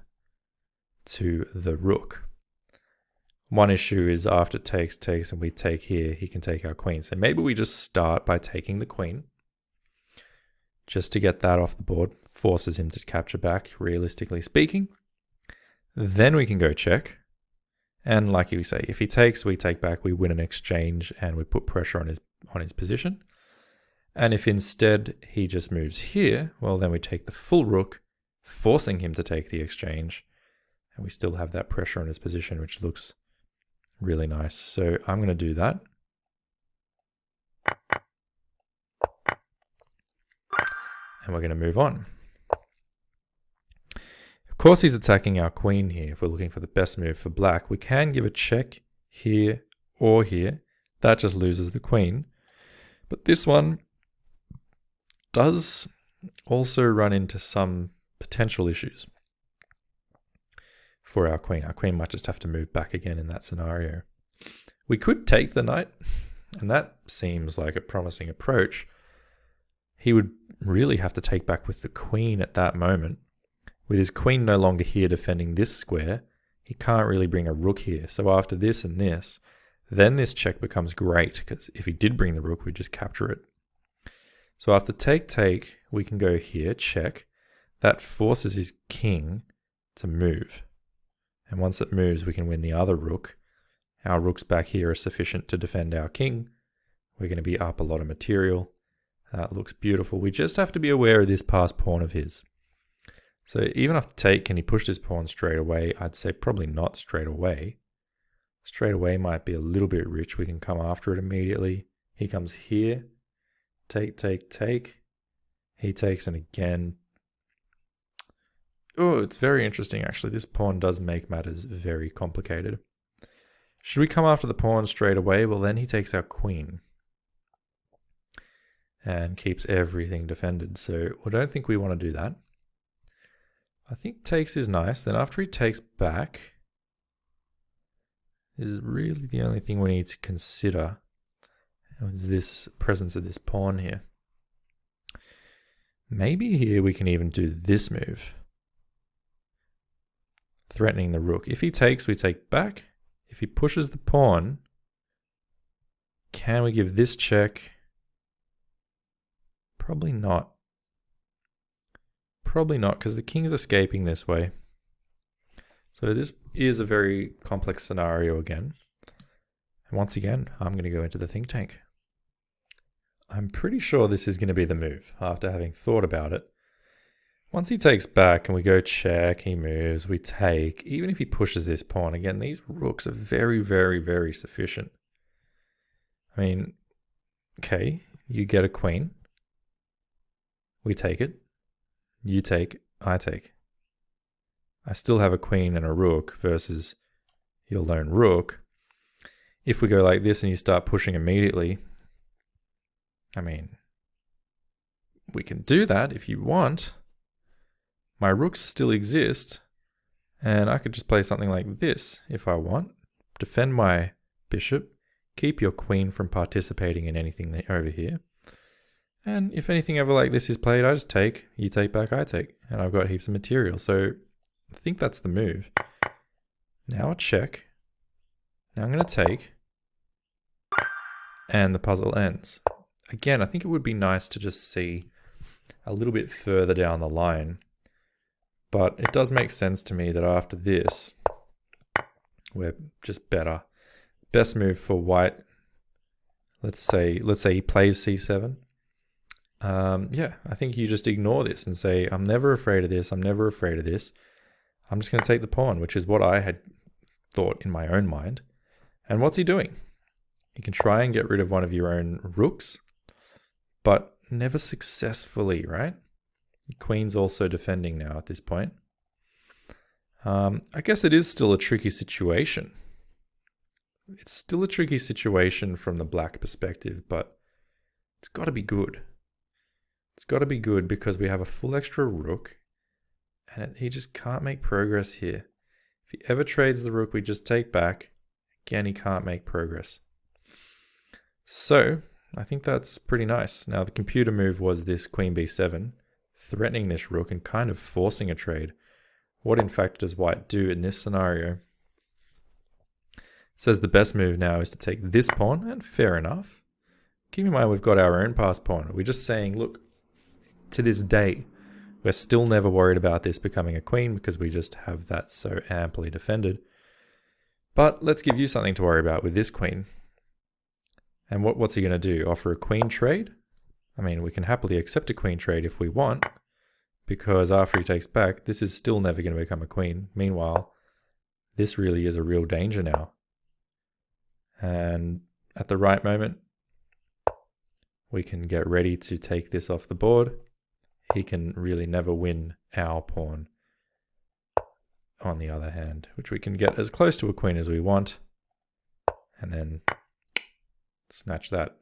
to the rook. One issue is after takes, and we take here, he can take our queen. So maybe we just start by taking the queen, just to get that off the board, forces him to capture back, realistically speaking. Then we can go check. And like you say, if he takes, we take back, we win an exchange, and we put pressure on his position. And if instead he just moves here, well, then we take the full rook, forcing him to take the exchange, and we still have that pressure on his position, which looks really nice. So I'm going to do that. And we're going to move on. Of course, he's attacking our queen here. If we're looking for the best move for black, we can give a check here or here. That just loses the queen. But this one does also run into some potential issues for our queen. Our queen might just have to move back again in that scenario. We could take the knight, and that seems like a promising approach. He would really have to take back with the queen at that moment. With his queen no longer here defending this square, he can't really bring a rook here. So after this and this, then this check becomes great, because if he did bring the rook, we'd just capture it. So after take, we can go here, check. That forces his king to move. And once it moves, we can win the other rook. Our rooks back here are sufficient to defend our king. We're going to be up a lot of material. That looks beautiful. We just have to be aware of this passed pawn of his. So even after take, can he push this pawn straight away? I'd say probably not straight away. Straight away might be a little bit rich. We can come after it immediately. He comes here. Take. He takes, and again. Oh, it's very interesting actually. This pawn does make matters very complicated. Should we come after the pawn straight away? Well, then he takes our queen and keeps everything defended. So I don't think we want to do that. I think takes is nice. Then after he takes back, is really the only thing we need to consider is this presence of this pawn here. Maybe here we can even do this move, threatening the rook. If he takes, we take back. If he pushes the pawn, can we give this check? Probably not. Probably not, because the king's escaping this way. So this is a very complex scenario again. And once again, I'm going to go into the think tank. I'm pretty sure this is going to be the move after having thought about it. Once he takes back and we go check, he moves, we take. Even if he pushes this pawn, again, these rooks are very, very, very sufficient. I mean, okay, you get a queen. We take it. You take, I take. I still have a queen and a rook versus your lone rook. If we go like this and you start pushing immediately, I mean, we can do that if you want. My rooks still exist, and I could just play something like this if I want. Defend my bishop, keep your queen from participating in anything over here. And if anything ever like this is played, I just take, you take back, I take. And I've got heaps of material. So I think that's the move. Now a check. Now I'm going to take. And the puzzle ends. Again, I think it would be nice to just see a little bit further down the line. But it does make sense to me that after this, we're just better. Best move for white. Let's say he plays c7. Yeah, I think you just ignore this and say, I'm never afraid of this. I'm never afraid of this. I'm just going to take the pawn, which is what I had thought in my own mind. And what's he doing? He can try and get rid of one of your own rooks, but never successfully, right? The queen's also defending now at this point. I guess it is still a tricky situation. it's still a tricky situation from the black perspective, but it's got to be good. It's got to be good because we have a full extra rook, and he just can't make progress here. If he ever trades the rook, we just take back. Again, he can't make progress. So I think that's pretty nice. Now, the computer move was this queen b7, threatening this rook and kind of forcing a trade. What in fact does white do in this scenario? It says the best move now is to take this pawn, and fair enough. Keep in mind we've got our own passed pawn. We're just saying, look, to this day, we're still never worried about this becoming a queen because we just have that so amply defended. But let's give you something to worry about with this queen. And what's he going to do? Offer a queen trade? I mean, we can happily accept a queen trade if we want, because after he takes back, this is still never going to become a queen. Meanwhile, this really is a real danger now. And at the right moment, we can get ready to take this off the board. He can really never win our pawn on the other hand, which we can get as close to a queen as we want, and then snatch that.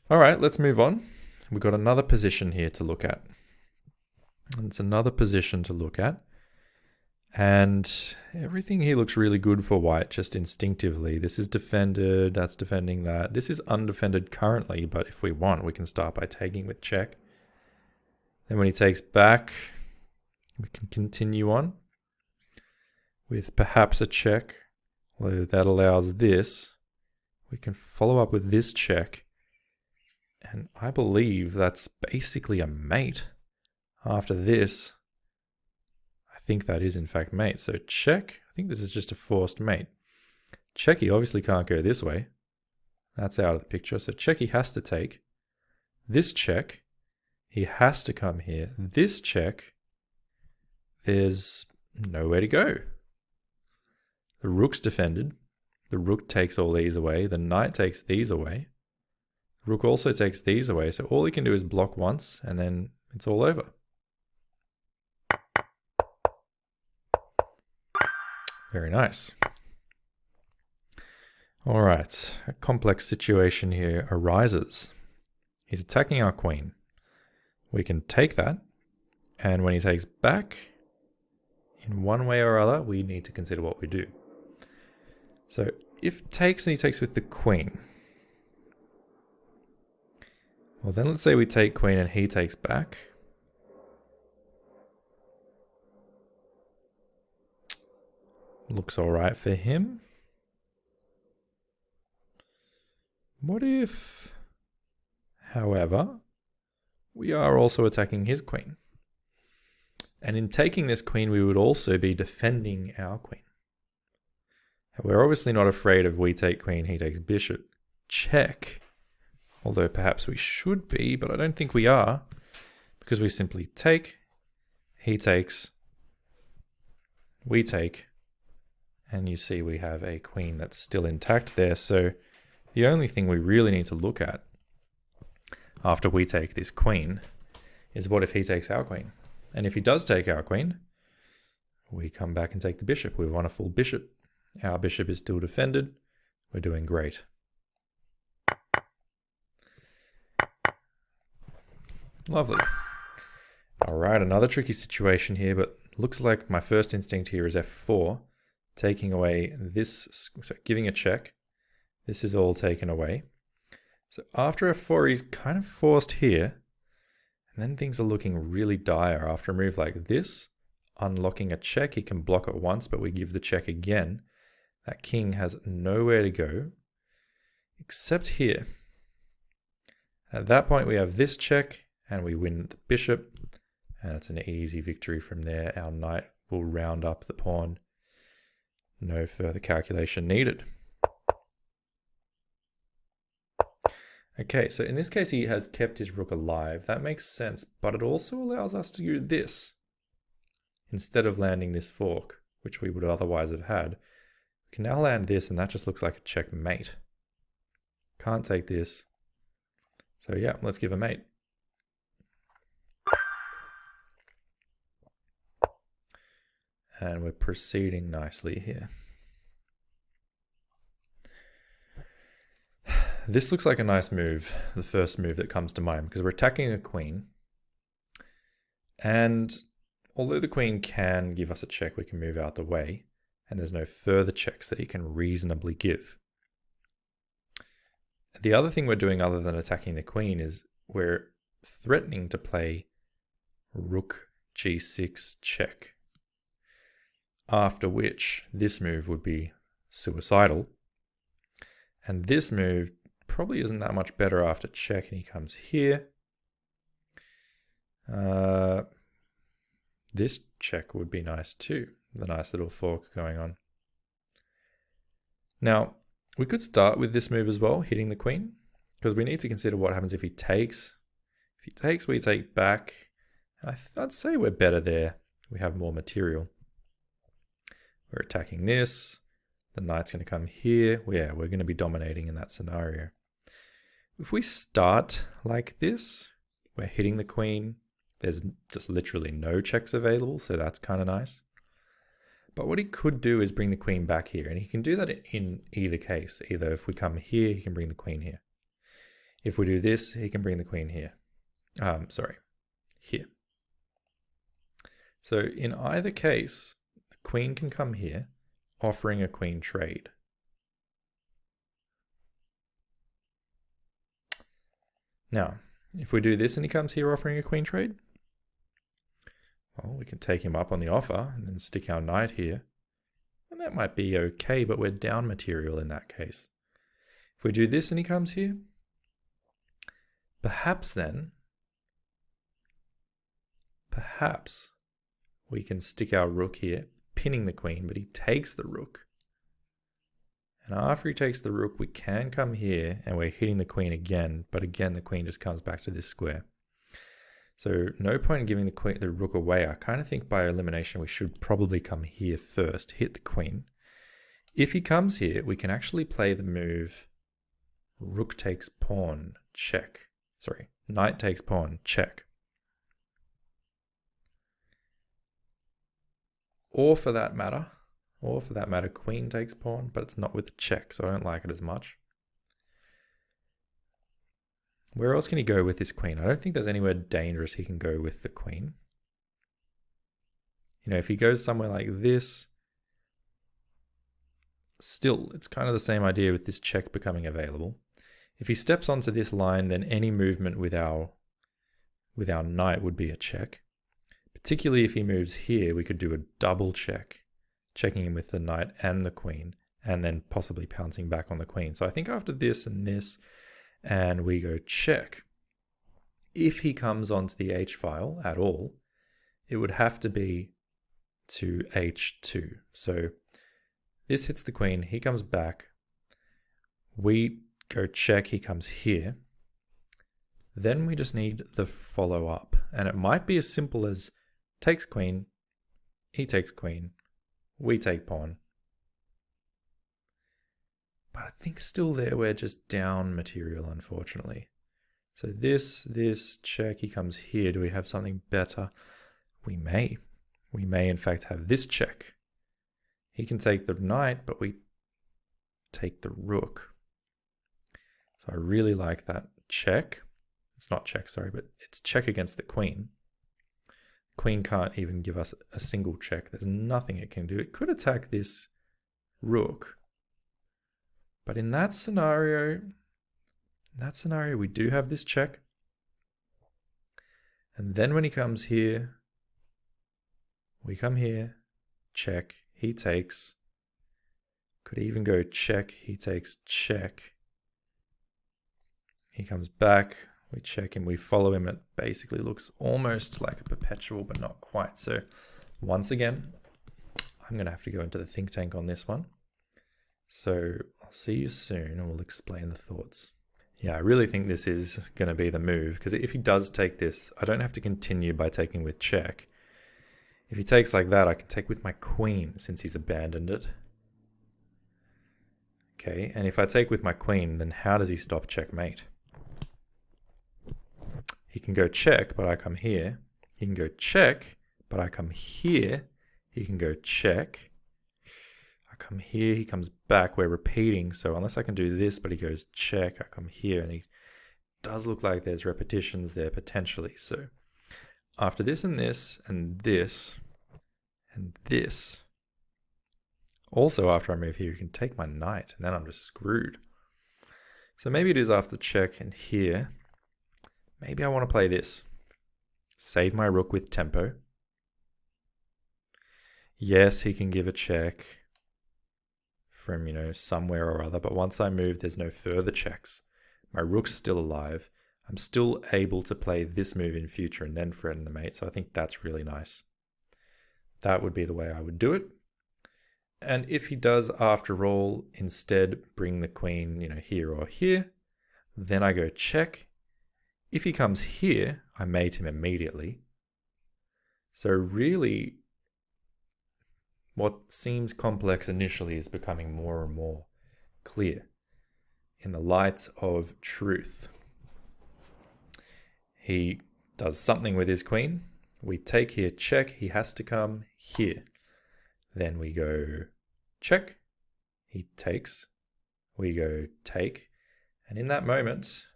All right, let's move on. We've got another position here to look at. It's another position to look at. And everything here looks really good for white, just instinctively. This is defended, that's defending that. This is undefended currently, but if we want, we can start by taking with check. Then when he takes back, we can continue on with perhaps a check. Although that allows this. We can follow up with this check. And I believe that's basically a mate. After this, I think that is in fact mate. So check, I think this is just a forced mate. Check, he obviously can't go this way. That's out of the picture. So check, he has to take. This check, he has to come here. This check, there's nowhere to go. The rook's defended. The rook takes all these away. The knight takes these away. The rook also takes these away. So all he can do is block once, and then it's all over. Very nice. All right, a complex situation here arises. He's attacking our queen. We can take that, and when he takes back, in one way or other, we need to consider what we do. So if takes and he takes with the queen, well then let's say we take queen and he takes back. Looks all right for him. What if, however, we are also attacking his queen? And in taking this queen, we would also be defending our queen. We're obviously not afraid of we take queen, he takes bishop. Check. Although perhaps we should be, but I don't think we are, because we simply take, he takes, we take, and you see we have a queen that's still intact there. So the only thing we really need to look at after we take this queen is what if he takes our queen? And if he does take our queen, we come back and take the bishop. We've won a full bishop. Our bishop is still defended. We're doing great. Lovely. All right, another tricky situation here, but looks like my first instinct here is f4, taking away this, so giving a check. This is all taken away. So after f4, he's kind of forced here, and then things are looking really dire. After a move like this, unlocking a check, he can block it once, but we give the check again. That king has nowhere to go except here. At that point, we have this check, and we win the bishop, and it's an easy victory from there. Our knight will round up the pawn. No further calculation needed. Okay, so in this case, he has kept his rook alive. That makes sense, but it also allows us to do this. Instead of landing this fork, which we would otherwise have had, we can now land this, and that just looks like a checkmate. Can't take this. So yeah, let's give a mate. And we're proceeding nicely here. this looks like a nice move, the first move that comes to mind, because we're attacking a queen. And although the queen can give us a check, we can move out the way, and there's no further checks that he can reasonably give. The other thing we're doing other than attacking the queen is we're threatening to play rook g6 check, after which this move would be suicidal. And this move probably isn't that much better after check, and he comes here. This check would be nice too, the nice little fork going on. Now, we could start with this move as well, hitting the queen, because we need to consider what happens if he takes. If he takes, we take back. And I'd say we're better there. We have more material. We're attacking this. The knight's going to come here. Yeah, we're going to be dominating in that scenario. If we start like this, we're hitting the queen. There's just literally no checks available, so that's kind of nice. But what he could do is bring the queen back here, and he can do that in either case. Either if we come here, he can bring the queen here. If we do this, he can bring the queen here. Here. So in either case, the queen can come here, offering a queen trade. Now, if we do this and he comes here offering a queen trade, well, we can take him up on the offer and then stick our knight here. And that might be okay, but we're down material in that case. If we do this and he comes here, perhaps we can stick our rook here, pinning the queen, but he takes the rook. And after he takes the rook, we can come here and we're hitting the queen again, but again, the queen just comes back to this square. So no point in giving the rook away. I kind of think by elimination, we should probably come here first, hit the queen. If he comes here, we can actually play the move rook takes pawn, check. Sorry, knight takes pawn, check. Or for that matter, queen takes pawn, but it's not with a check, so I don't like it as much. Where else can he go with this queen? I don't think there's anywhere dangerous he can go with the queen. You know, if he goes somewhere like this, still, it's kind of the same idea with this check becoming available. If he steps onto this line, then any movement with our knight would be a check. Particularly if he moves here, we could do a double check, checking him with the knight and the queen, and then possibly pouncing back on the queen. So I think after this and this, and we go check, if he comes onto the h-file at all, it would have to be to h2. So this hits the queen, he comes back, we go check, he comes here. Then we just need the follow up, and it might be as simple as takes queen, he takes queen, we take pawn. But I think still there we're just down material, unfortunately. So this, check, he comes here. Do we have something better? We may. We may in fact have this check. He can take the knight, but we take the rook. So I really like that check. It's not check, sorry, but it's check against the queen. Queen can't even give us a single check. There's nothing it can do. It could attack this rook. But in that scenario, we do have this check. And then when he comes here, we come here, check, he takes. Could even go check, he takes, check. He comes back, we check him, we follow him. It basically looks almost like a perpetual, but not quite. So once again, I'm going to have to go into the think tank on this one. So I'll see you soon and we'll explain the thoughts. Yeah, I really think this is going to be the move, because if he does take this, I don't have to continue by taking with check. If he takes like that, I can take with my queen since he's abandoned it. Okay, and if I take with my queen, then how does he stop checkmate? He can go check, but I come here. He can go check, but I come here. He can go check. I come here, he comes back, we're repeating. So unless I can do this, but he goes check, I come here, and he does look like there's repetitions there potentially. So after this and this and this and this, also after I move here, you can take my knight, and then I'm just screwed. So maybe it is after check and here. Maybe I want to play this. Save my rook with tempo. Yes, he can give a check from, somewhere or other, but once I move, there's no further checks. My rook's still alive. I'm still able to play this move in future and then threaten the mate, so I think that's really nice. That would be the way I would do it. And if he does, after all, instead bring the queen, here or here, then I go check. If he comes here, I mate him immediately. So really, what seems complex initially is becoming more and more clear in the light of truth. He does something with his queen. We take here, check. He has to come here. Then we go check. He takes. We go take. And in that moment,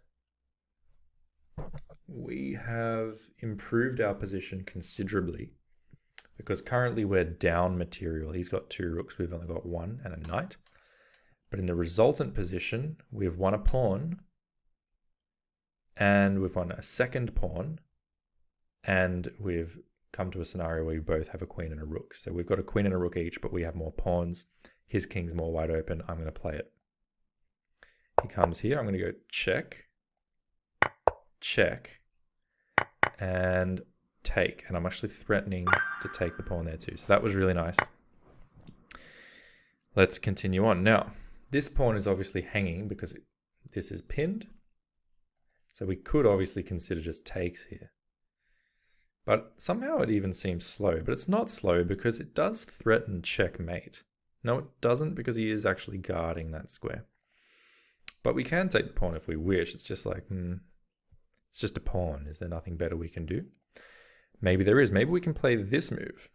we have improved our position considerably because currently we're down material. He's got 2 rooks. We've only got 1 and a knight. But in the resultant position, we've won a pawn and we've won a second pawn, and we've come to a scenario where we both have a queen and a rook. So we've got a queen and a rook each, but we have more pawns. His king's more wide open. I'm going to play it. He comes here. I'm going to go check, check, and take. And I'm actually threatening to take the pawn there too. So that was really nice. Let's continue on. Now, this pawn is obviously hanging because this is pinned. So we could obviously consider just takes here. But somehow it even seems slow. But it's not slow because it does threaten checkmate. No, it doesn't, because he is actually guarding that square. But we can take the pawn if we wish. It's just like, it's just a pawn. Is there nothing better we can do? Maybe there is. Maybe we can play this move.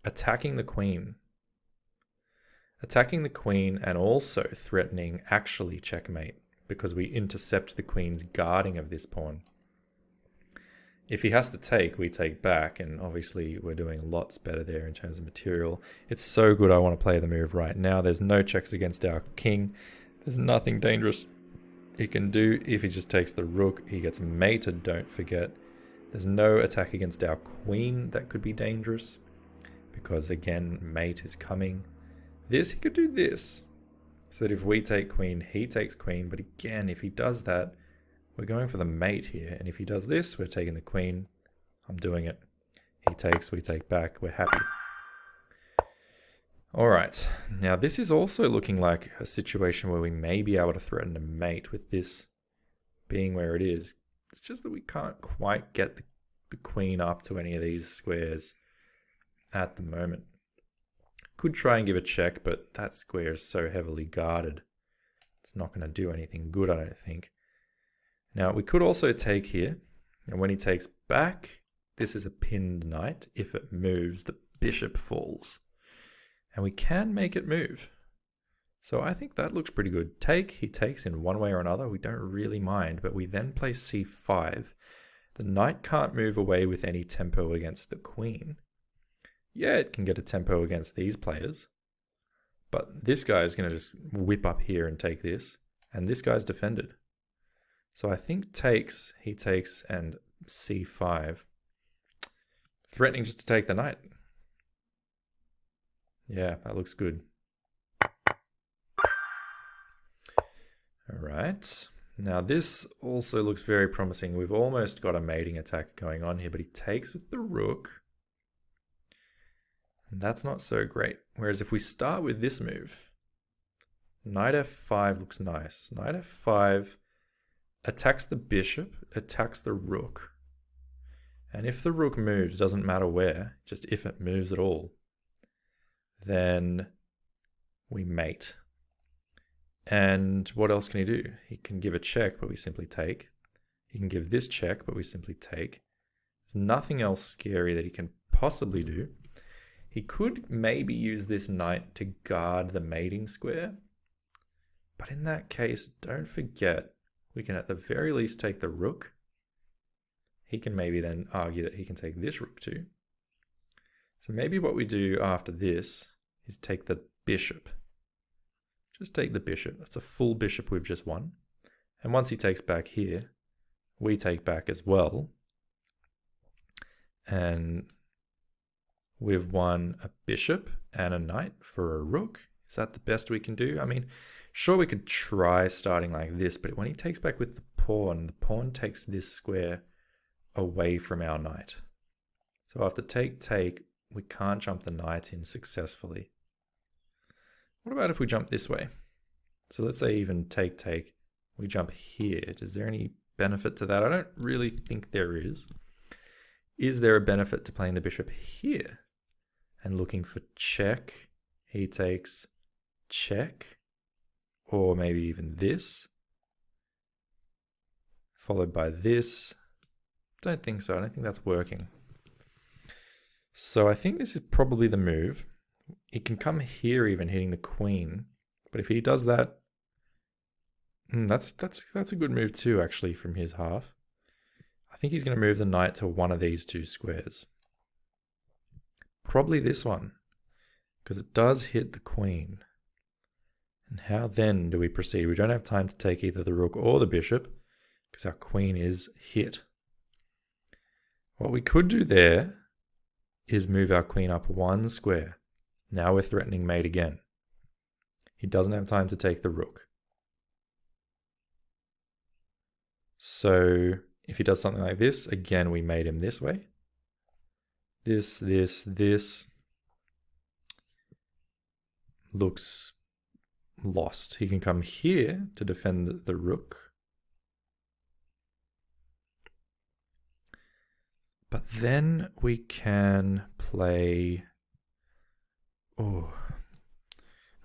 Attacking the queen. Attacking the queen and also threatening actually checkmate, because we intercept the queen's guarding of this pawn. If he has to take, we take back, and obviously we're doing lots better there in terms of material. It's so good I want to play the move right now. There's no checks against our king. There's nothing dangerous he can do. If he just takes the rook, he gets mated, don't forget. There's no attack against our queen that could be dangerous, because again, mate is coming. This, he could do this. So that if we take queen, he takes queen. But again, if he does that, we're going for the mate here. And if he does this, we're taking the queen. I'm doing it. He takes, we take back. We're happy. All right. Now, this is also looking like a situation where we may be able to threaten a mate with this being where it is. It's just that we can't quite get the queen up to any of these squares at the moment. Could try and give a check, but that square is so heavily guarded. It's not going to do anything good, I don't think. Now, we could also take here, and when he takes back, this is a pinned knight. If it moves, the bishop falls. And we can make it move. So I think that looks pretty good. Take, he takes in one way or another. We don't really mind, but we then play c5. The knight can't move away with any tempo against the queen. Yeah, it can get a tempo against these players, but this guy is going to just whip up here and take this, and this guy's defended. So I think takes, he takes, and c5, threatening just to take the knight. Yeah, that looks good. All right. Now this also looks very promising. We've almost got a mating attack going on here, but he takes with the rook. And that's not so great. Whereas if we start with this move, knight f5 looks nice. Knight f5 attacks the bishop, attacks the rook. And if the rook moves, doesn't matter where, just if it moves at all, then we mate. And what else can he do? He can give a check, but we simply take. He can give this check, but we simply take. There's nothing else scary that he can possibly do. He could maybe use this knight to guard the mating square. But in that case, don't forget, we can at the very least take the rook. He can maybe then argue that he can take this rook too. So maybe what we do after this is take the bishop. Just take the bishop. That's a full bishop we've just won. And once he takes back here, we take back as well. And we've won a bishop and a knight for a rook. Is that the best we can do? I mean, sure, we could try starting like this, but when he takes back with the pawn takes this square away from our knight. So after take, we can't jump the knight in successfully. What about if we jump this way? So let's say even take, we jump here. Is there any benefit to that? I don't really think there is. Is there a benefit to playing the bishop here and looking for check? He takes check, or maybe even this, followed by this. Don't think so. I don't think that's working. So I think this is probably the move. He can come here even hitting the queen, but if he does that, that's a good move too, actually, from his half. I think he's going to move the knight to one of these two squares. Probably this one, because it does hit the queen. And how then do we proceed? We don't have time to take either the rook or the bishop, because our queen is hit. What we could do there is move our queen up one square. Now we're threatening mate again. He doesn't have time to take the rook. So if he does something like this, again, we made him this way. This looks lost. He can come here to defend the rook. But then we can play...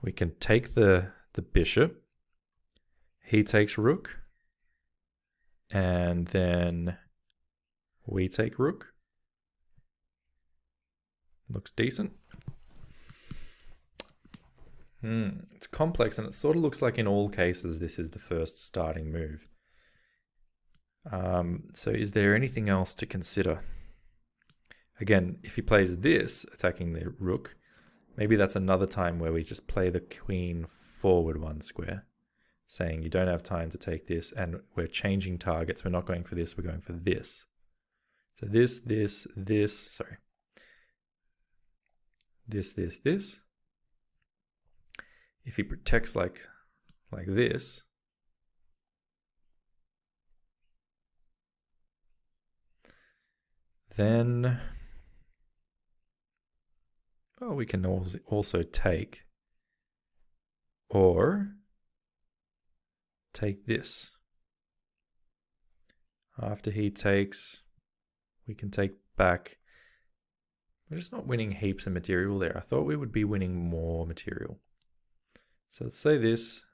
we can take the bishop. He takes rook. And then we take rook. Looks decent. It's complex, and it sort of looks like in all cases this is the first starting move. So is there anything else to consider? Again, if he plays this, attacking the rook, maybe that's another time where we just play the queen forward one square, saying you don't have time to take this, and we're changing targets. We're not going for this, we're going for this. So this. If he protects like this, then we can also take, or take this. After he takes, we can take back. We're just not winning heaps of material there. I thought we would be winning more material. So let's say this.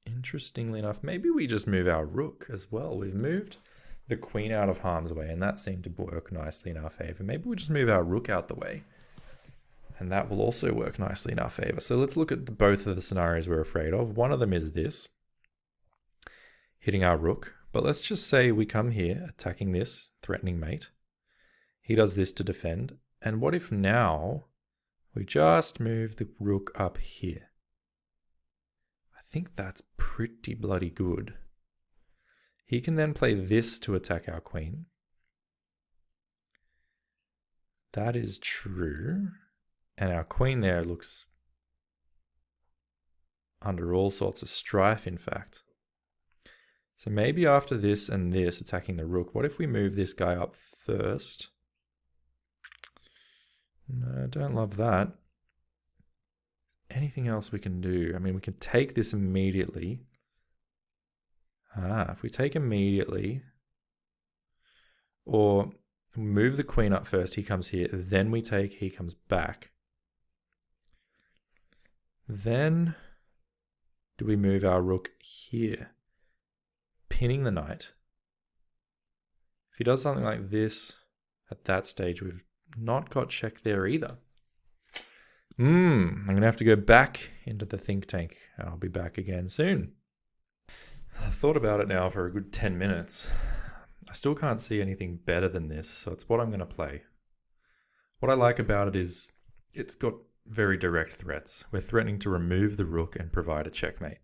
Interestingly enough, maybe we just move our rook as well. We've moved the queen out of harm's way, and that seemed to work nicely in our favor. Maybe we just move our rook out the way, and that will also work nicely in our favor. So let's look at both of the scenarios we're afraid of. One of them is this, hitting our rook. But let's just say we come here, attacking this, threatening mate. He does this to defend. And what if now we just move the rook up here? I think that's pretty bloody good. He can then play this to attack our queen. That is true. And our queen there looks under all sorts of strife, in fact. So maybe after this and this, attacking the rook, what if we move this guy up first? No, I don't love that. Anything else we can do? I mean, we can take this immediately. If we take immediately, or move the queen up first, he comes here, then we take, he comes back. Then do we move our rook here, pinning the knight? If he does something like this, at that stage, we've not got check there either. I'm going to have to go back into the think tank. I'll be back again soon. I've thought about it now for a good 10 minutes. I still can't see anything better than this, so it's what I'm going to play. What I like about it is it's got very direct threats. We're threatening to remove the rook and provide a checkmate.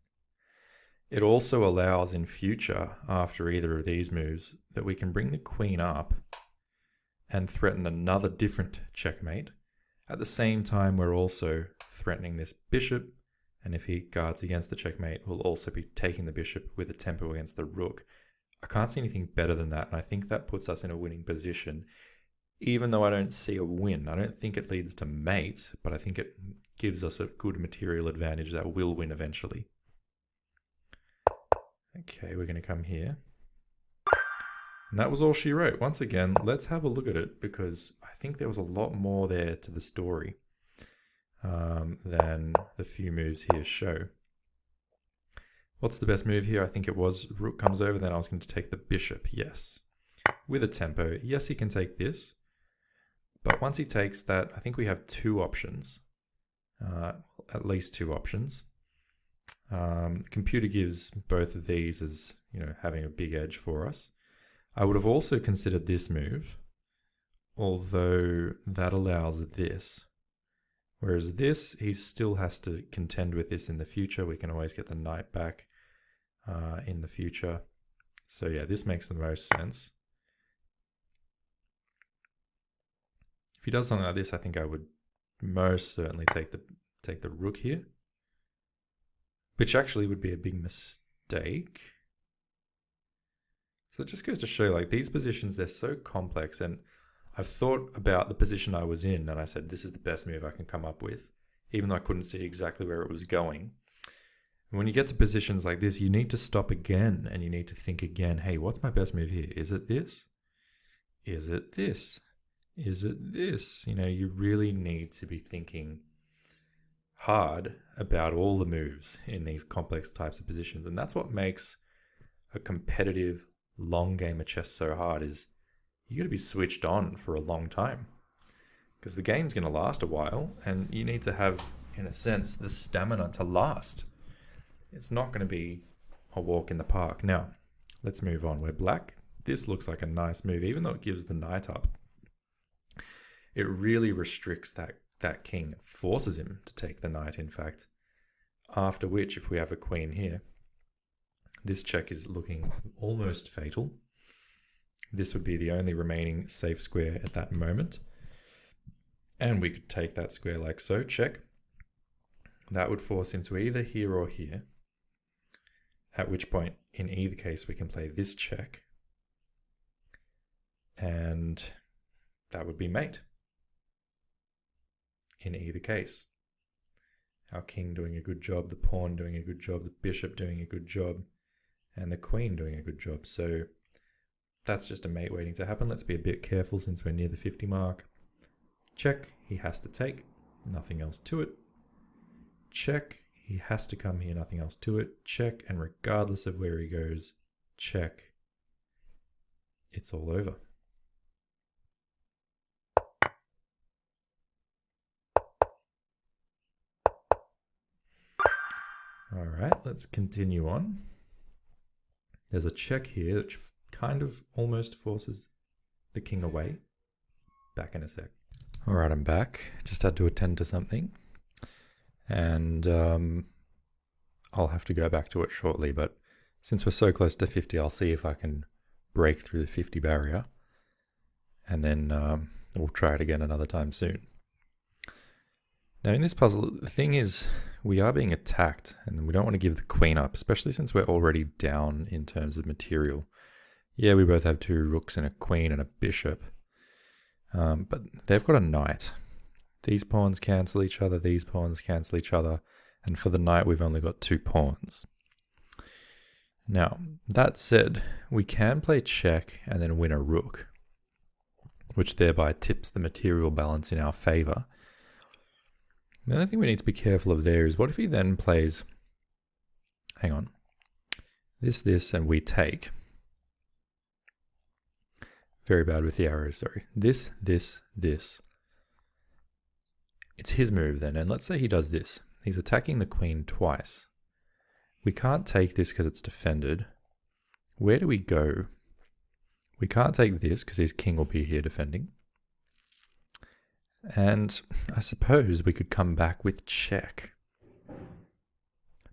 It also allows in future, after either of these moves, that we can bring the queen up and threaten another different checkmate. At the same time, we're also threatening this bishop, and if he guards against the checkmate, we'll also be taking the bishop with a tempo against the rook. I can't see anything better than that, and I think that puts us in a winning position. Even though I don't see a win, I don't think it leads to mate, but I think it gives us a good material advantage that will win eventually. Okay, we're going to come here. And that was all she wrote. Once again, let's have a look at it, because I think there was a lot more there to the story than the few moves here show. What's the best move here? I think it was rook comes over, then I was going to take the bishop, yes. With a tempo, yes, he can take this. But once he takes that, I think we have two options, at least two options. Computer gives both of these as, having a big edge for us. I would have also considered this move, although that allows this. Whereas this, he still has to contend with this in the future. We can always get the knight back in the future. So yeah, this makes the most sense. If he does something like this, I think I would most certainly take the rook here, which actually would be a big mistake. So it just goes to show, like, these positions, they're so complex, and I've thought about the position I was in, and I said, this is the best move I can come up with, even though I couldn't see exactly where it was going. And when you get to positions like this, you need to stop again, and you need to think again, hey, what's my best move here? Is it this? Is it this? Is it this? You really need to be thinking hard about all the moves in these complex types of positions. And that's what makes a competitive long game of chess so hard, is you got to be switched on for a long time, because the game's going to last a while, and you need to have, in a sense, the stamina to last. It's not going to be a walk in the park. Now, let's move on. We're black. This looks like a nice move, even though it gives the knight up. It really restricts that king, forces him to take the knight, in fact. After which, if we have a queen here, this check is looking almost fatal. This would be the only remaining safe square at that moment. And we could take that square like so, check. That would force him to either here or here. At which point, in either case, we can play this check. And that would be mate. In either case. Our king doing a good job, the pawn doing a good job, the bishop doing a good job, and the queen doing a good job. So that's just a mate waiting to happen. Let's be a bit careful since we're near the 50 mark. Check, he has to take, nothing else to it. Check, he has to come here, nothing else to it. Check, and regardless of where he goes, check, it's all over. All right, let's continue on. There's a check here which kind of almost forces the king away. Back in a sec. All right, I'm back. Just had to attend to something. And I'll have to go back to it shortly. But since we're so close to 50, I'll see if I can break through the 50 barrier. And then we'll try it again another time soon. Now in this puzzle, the thing is, we are being attacked, and we don't want to give the queen up, especially since we're already down in terms of material. Yeah, we both have two rooks and a queen and a bishop, but they've got a knight. These pawns cancel each other, these pawns cancel each other, and for the knight we've only got two pawns. Now, that said, we can play check and then win a rook, which thereby tips the material balance in our favor. The only thing we need to be careful of there is, what if he then plays hang on. This, and we take. Very bad with the arrows, sorry. This. It's his move then, and let's say he does this. He's attacking the queen twice. We can't take this because it's defended. Where do we go? We can't take this because his king will be here defending. And I suppose we could come back with check.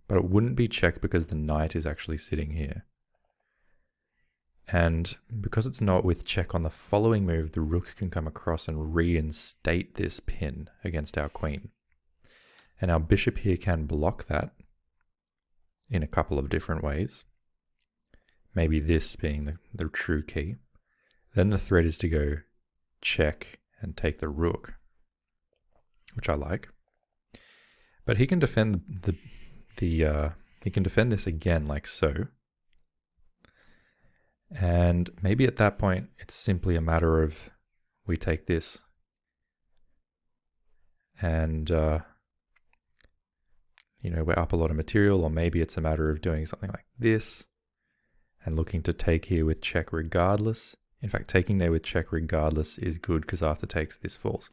But it wouldn't be check because the knight is actually sitting here. And because it's not with check on the following move, the rook can come across and reinstate this pin against our queen. And our bishop here can block that in a couple of different ways. Maybe this being the true key. Then the threat is to go check and take the rook, which I like. But he can defend he can defend this again like so. And maybe at that point it's simply a matter of we take this. And we're up a lot of material, or maybe it's a matter of doing something like this and looking to take here with check regardless. In fact, taking there with check regardless is good because after takes, this falls.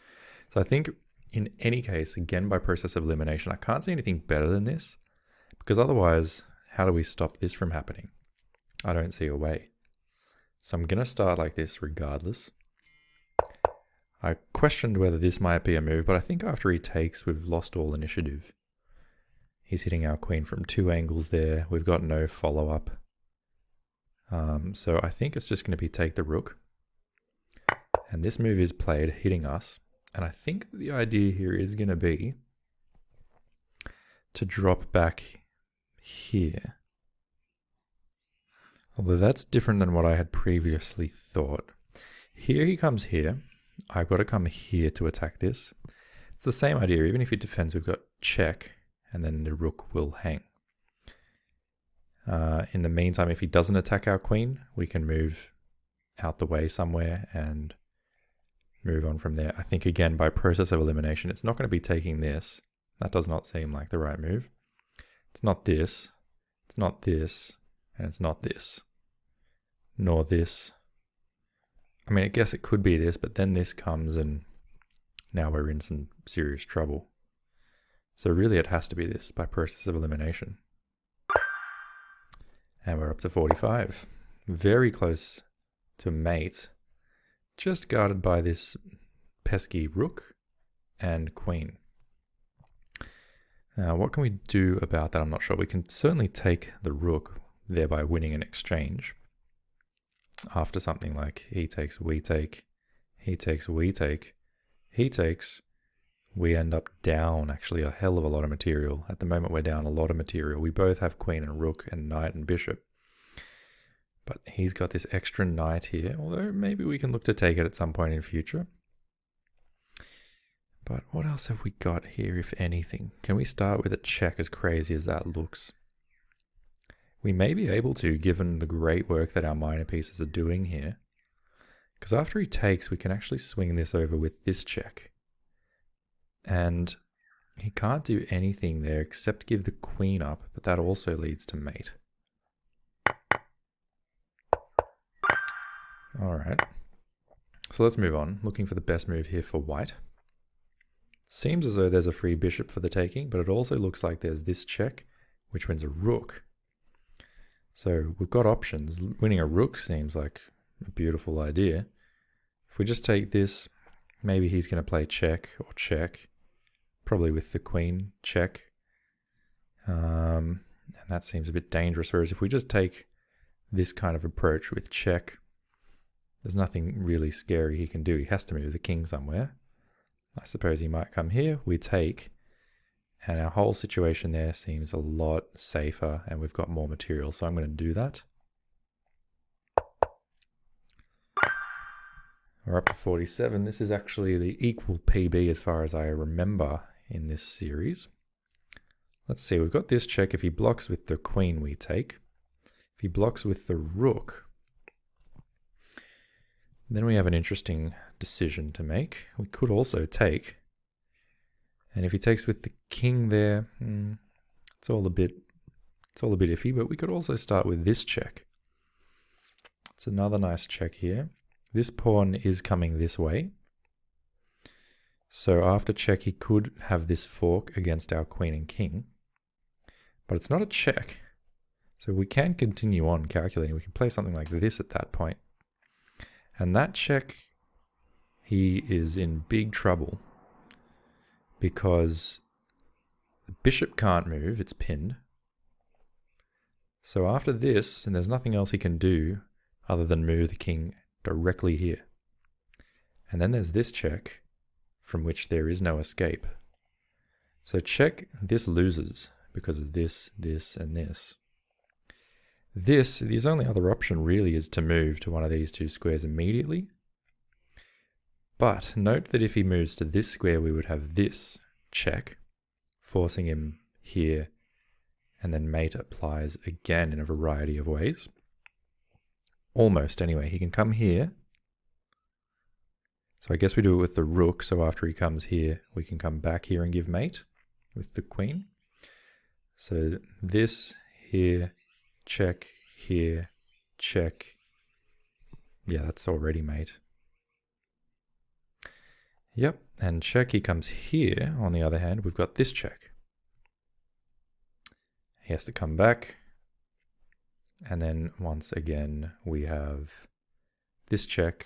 So I think in any case, again, by process of elimination, I can't see anything better than this, because otherwise, how do we stop this from happening? I don't see a way. So I'm going to start like this regardless. I questioned whether this might be a move, but I think after he takes, we've lost all initiative. He's hitting our queen from two angles there. We've got no follow-up. So I think it's just going to be take the rook. And this move is played, hitting us. And I think the idea here is going to be to drop back here. Although that's different than what I had previously thought. Here he comes here. I've got to come here to attack this. It's the same idea. Even if he defends, we've got check, and then the rook will hang. In the meantime, if he doesn't attack our queen, we can move out the way somewhere and move on from there. I think, again, by process of elimination, it's not going to be taking this. That does not seem like the right move. It's not this. It's not this. And it's not this. Nor this. I mean, I guess it could be this, but then this comes and now we're in some serious trouble. So really it has to be this by process of elimination. And we're up to 45. Very close to mate. Just guarded by this pesky rook and queen. Now, what can we do about that? I'm not sure. We can certainly take the rook, thereby winning an exchange. After something like he takes, we take, he takes, we take, he takes, we end up down actually a hell of a lot of material. At the moment we're down a lot of material. We both have queen and rook and knight and bishop. But he's got this extra knight here, although maybe we can look to take it at some point in future. But what else have we got here, if anything? Can we start with a check, as crazy as that looks? We may be able to, given the great work that our minor pieces are doing here. Because after he takes, we can actually swing this over with this check. And he can't do anything there except give the queen up, but that also leads to mate. Alright. So let's move on, looking for the best move here for white. Seems as though there's a free bishop for the taking, but it also looks like there's this check, which wins a rook. So we've got options. Winning a rook seems like a beautiful idea. If we just take this, maybe he's going to play check or check, probably with the queen check. And that seems a bit dangerous, whereas if we just take this kind of approach with check, there's nothing really scary he can do. He has to move the king somewhere. I suppose he might come here, we take, and our whole situation there seems a lot safer, and we've got more material, so I'm going to do that. We're up to 47. This is actually the equal PB as far as I remember in this series. Let's see, we've got this check. If he blocks with the queen, we take. If he blocks with the rook, then we have an interesting decision to make. We could also take. And if he takes with the king there, it's all a bit It's all a bit iffy, but we could also start with this check. It's another nice check here. This pawn is coming this way. So after check, he could have this fork against our queen and king. But it's not a check. So we can continue on calculating. We can play something like this at that point. And that check, he is in big trouble. Because the bishop can't move, it's pinned. So after this, and there's nothing else he can do other than move the king directly here. And then there's this check, from which there is no escape. So check, this loses because of this, this, and this. His only other option really is to move to one of these two squares immediately. But note that if he moves to this square, we would have this check, forcing him here, and then mate applies again in a variety of ways. Almost, anyway. He can come here. So I guess we do it with the rook, so after he comes here, we can come back here and give mate with the queen. So this, here, check, here, check. Yeah, that's already mate. Yep, and check, he comes here. On the other hand, we've got this check. He has to come back. And then once again, we have this check.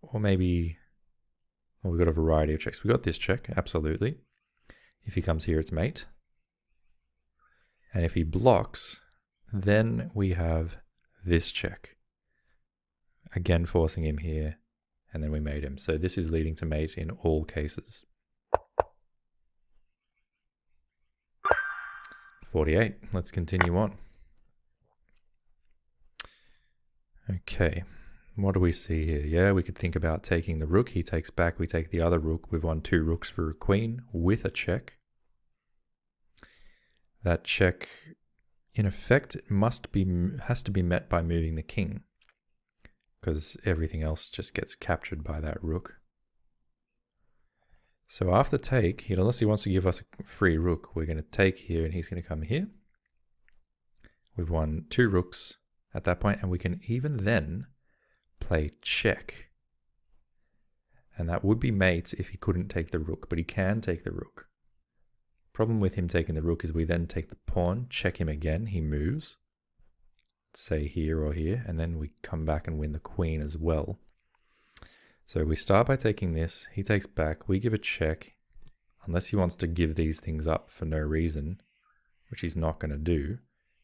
Or maybe, well, we've got a variety of checks. We've got this check, absolutely. If he comes here, it's mate. And if he blocks, then we have this check. Again, forcing him here. And then we mate him. So this is leading to mate in all cases. 48. Let's continue on. Okay. What do we see here? Yeah, we could think about taking the rook. He takes back. We take the other rook. We've won 2 rooks for a queen with a check. That check, in effect, has to be met by moving the king, because everything else just gets captured by that rook. So after take, unless he wants to give us a free rook, we're going to take here and he's going to come here. We've won 2 rooks at that point, and we can even then play check. And that would be mate if he couldn't take the rook, but he can take the rook. Problem with him taking the rook is we then take the pawn, check him again, he moves. Say here or here, and then we come back and win the queen as well. So we start by taking this, he takes back, we give a check, unless he wants to give these things up for no reason, which he's not going to do.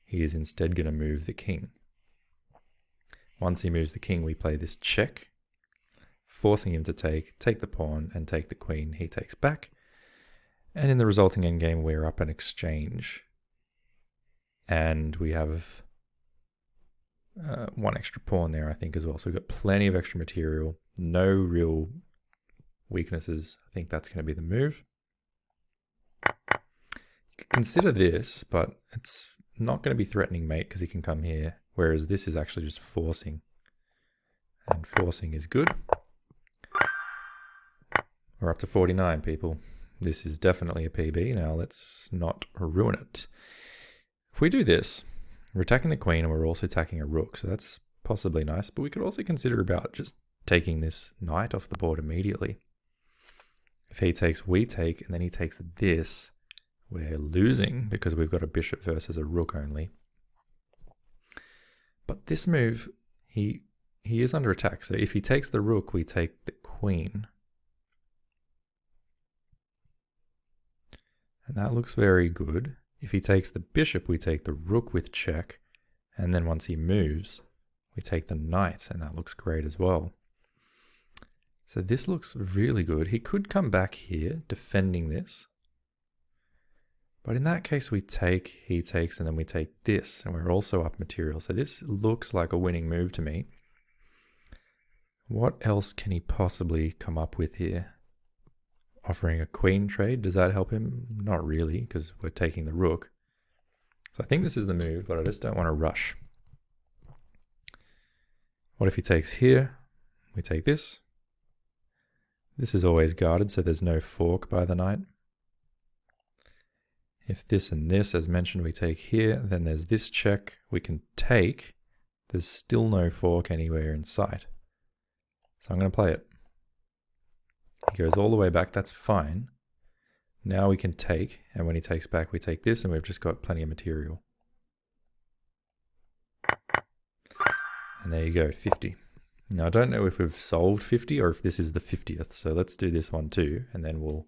He is instead going to move the king. Once he moves the king, we play this check, forcing him to take the pawn and take the queen. He takes back, and in the resulting endgame we're up an exchange, and we have 1 extra pawn there, I think, as well. So we've got plenty of extra material, no real weaknesses. I think that's going to be the move. Consider this, but it's not going to be threatening mate because he can come here, whereas this is actually just forcing. And forcing is good. We're up to 49, people. This is definitely a PB. Now let's not ruin it. If we do this, we're attacking the queen and we're also attacking a rook, so that's possibly nice, but we could also consider about just taking this knight off the board immediately. If he takes, we take, and then he takes this, we're losing because we've got a bishop versus a rook only. But this move, he is under attack, so if he takes the rook, we take the queen. And that looks very good. If he takes the bishop, we take the rook with check. And then once he moves, we take the knight, and that looks great as well. So this looks really good. He could come back here, defending this. But in that case, we take, he takes, and then we take this. And we're also up material. So this looks like a winning move to me. What else can he possibly come up with here? Offering a queen trade, does that help him? Not really, because we're taking the rook. So I think this is the move, but I just don't want to rush. What if he takes here? We take this. This is always guarded, so there's no fork by the knight. if this and this, as mentioned, we take here, then there's this check we can take. There's still no fork anywhere in sight. So I'm going to play it. He goes all the way back, that's fine. Now we can take, and when he takes back, we take this, and we've just got plenty of material. And there you go, 50. Now I don't know if we've solved 50 or if this is the 50th, so let's do this one too, and then we'll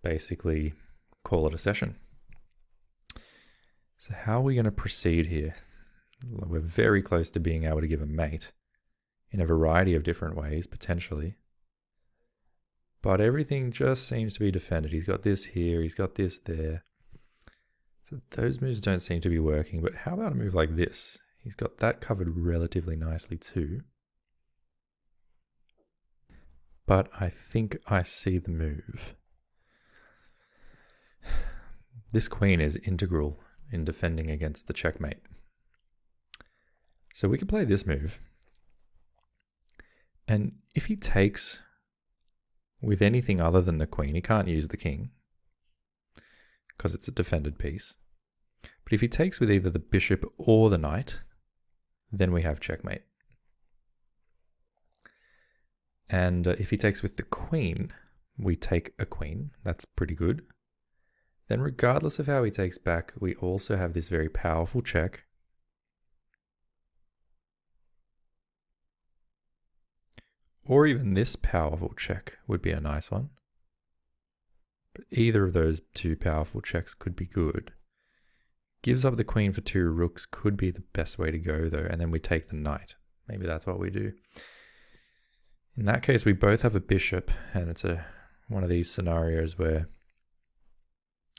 basically call it a session. So how are we going to proceed here? We're very close to being able to give a mate in a variety of different ways, potentially. But everything just seems to be defended. He's got this here, he's got this there. So those moves don't seem to be working, but how about a move like this? He's got that covered relatively nicely too. But I think I see the move. This queen is integral in defending against the checkmate. So we could play this move. And if he takes with anything other than the queen, he can't use the king because it's a defended piece. But if he takes with either the bishop or the knight, then we have checkmate. And if he takes with the queen, we take a queen. That's pretty good. Then regardless of how he takes back, we also have this very powerful check. Or even this powerful check would be a nice one. But either of those two powerful checks could be good. Gives up the queen for two rooks could be the best way to go though, and then we take the knight. Maybe that's what we do. In that case, we both have a bishop, and it's one of these scenarios where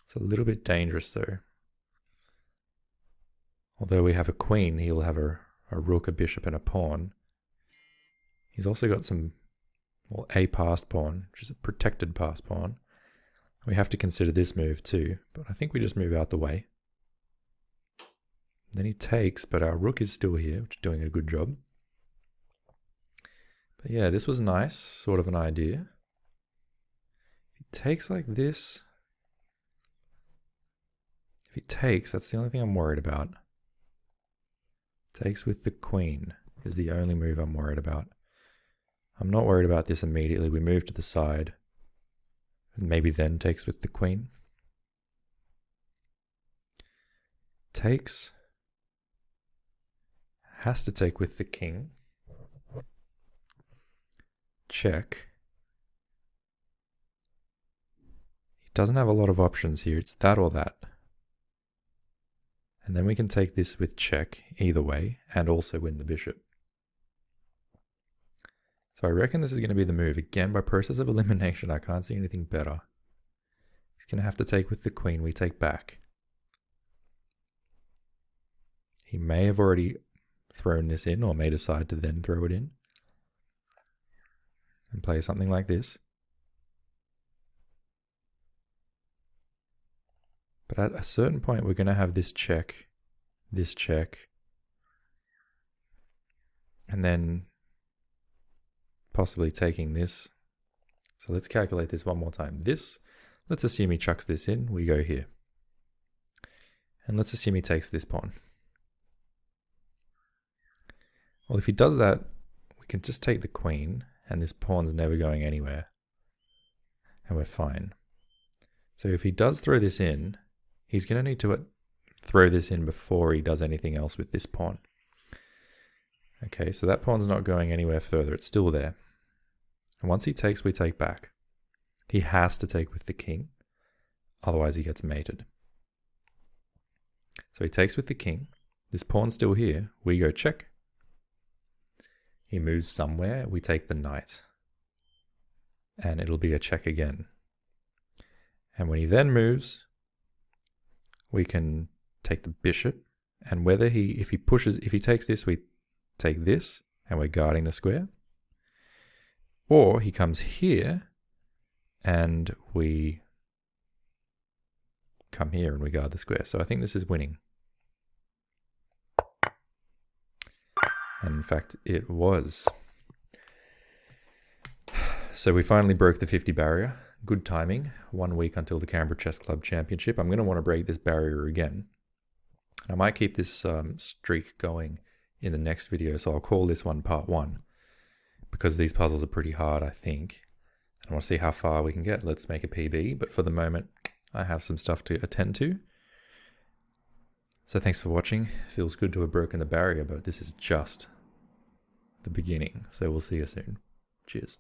it's a little bit dangerous though. Although we have a queen, he'll have a rook, a bishop, and a pawn. He's also got a passed pawn, which is a protected passed pawn. We have to consider this move too, but I think we just move out the way. Then he takes, but our rook is still here, which is doing a good job. But yeah, this was nice, sort of an idea. If he takes like this, if he takes, that's the only thing I'm worried about. Takes with the queen is the only move I'm worried about. I'm not worried about this immediately. We move to the side. And maybe then takes with the queen. Takes. Has to take with the king. Check. He doesn't have a lot of options here. It's that or that. And then we can take this with check either way and also win the bishop. So I reckon this is going to be the move. Again, by process of elimination, I can't see anything better. He's going to have to take with the queen. We take back. He may have already thrown this in or may decide to then throw it in. And play something like this. But at a certain point, we're going to have this check, and then possibly taking this. So let's calculate this one more time. This, let's assume he chucks this in, we go here. And let's assume he takes this pawn. Well, if he does that, we can just take the queen, and this pawn's never going anywhere. And we're fine. So if he does throw this in, he's going to need to throw this in before he does anything else with this pawn. Okay, so that pawn's not going anywhere further. It's still there. And once he takes, we take back. He has to take with the king. Otherwise, he gets mated. So he takes with the king. This pawn's still here. We go check. He moves somewhere. We take the knight. And it'll be a check again. And when he then moves, we can take the bishop. And whether if he takes this, we take this, and we're guarding the square. Or he comes here, and we come here and we guard the square. So I think this is winning. And in fact, it was. So we finally broke the 50 barrier. good timing, 1 week until the Canberra Chess Club Championship. I'm going to want to break this barrier again. I might keep this streak going in the next video, so I'll call this one part 1, because these puzzles are pretty hard, I think. I want to see how far we can get. Let's make a PB, but for the moment, I have some stuff to attend to. So thanks for watching. Feels good to have broken the barrier, but this is just the beginning. So we'll see you soon. Cheers.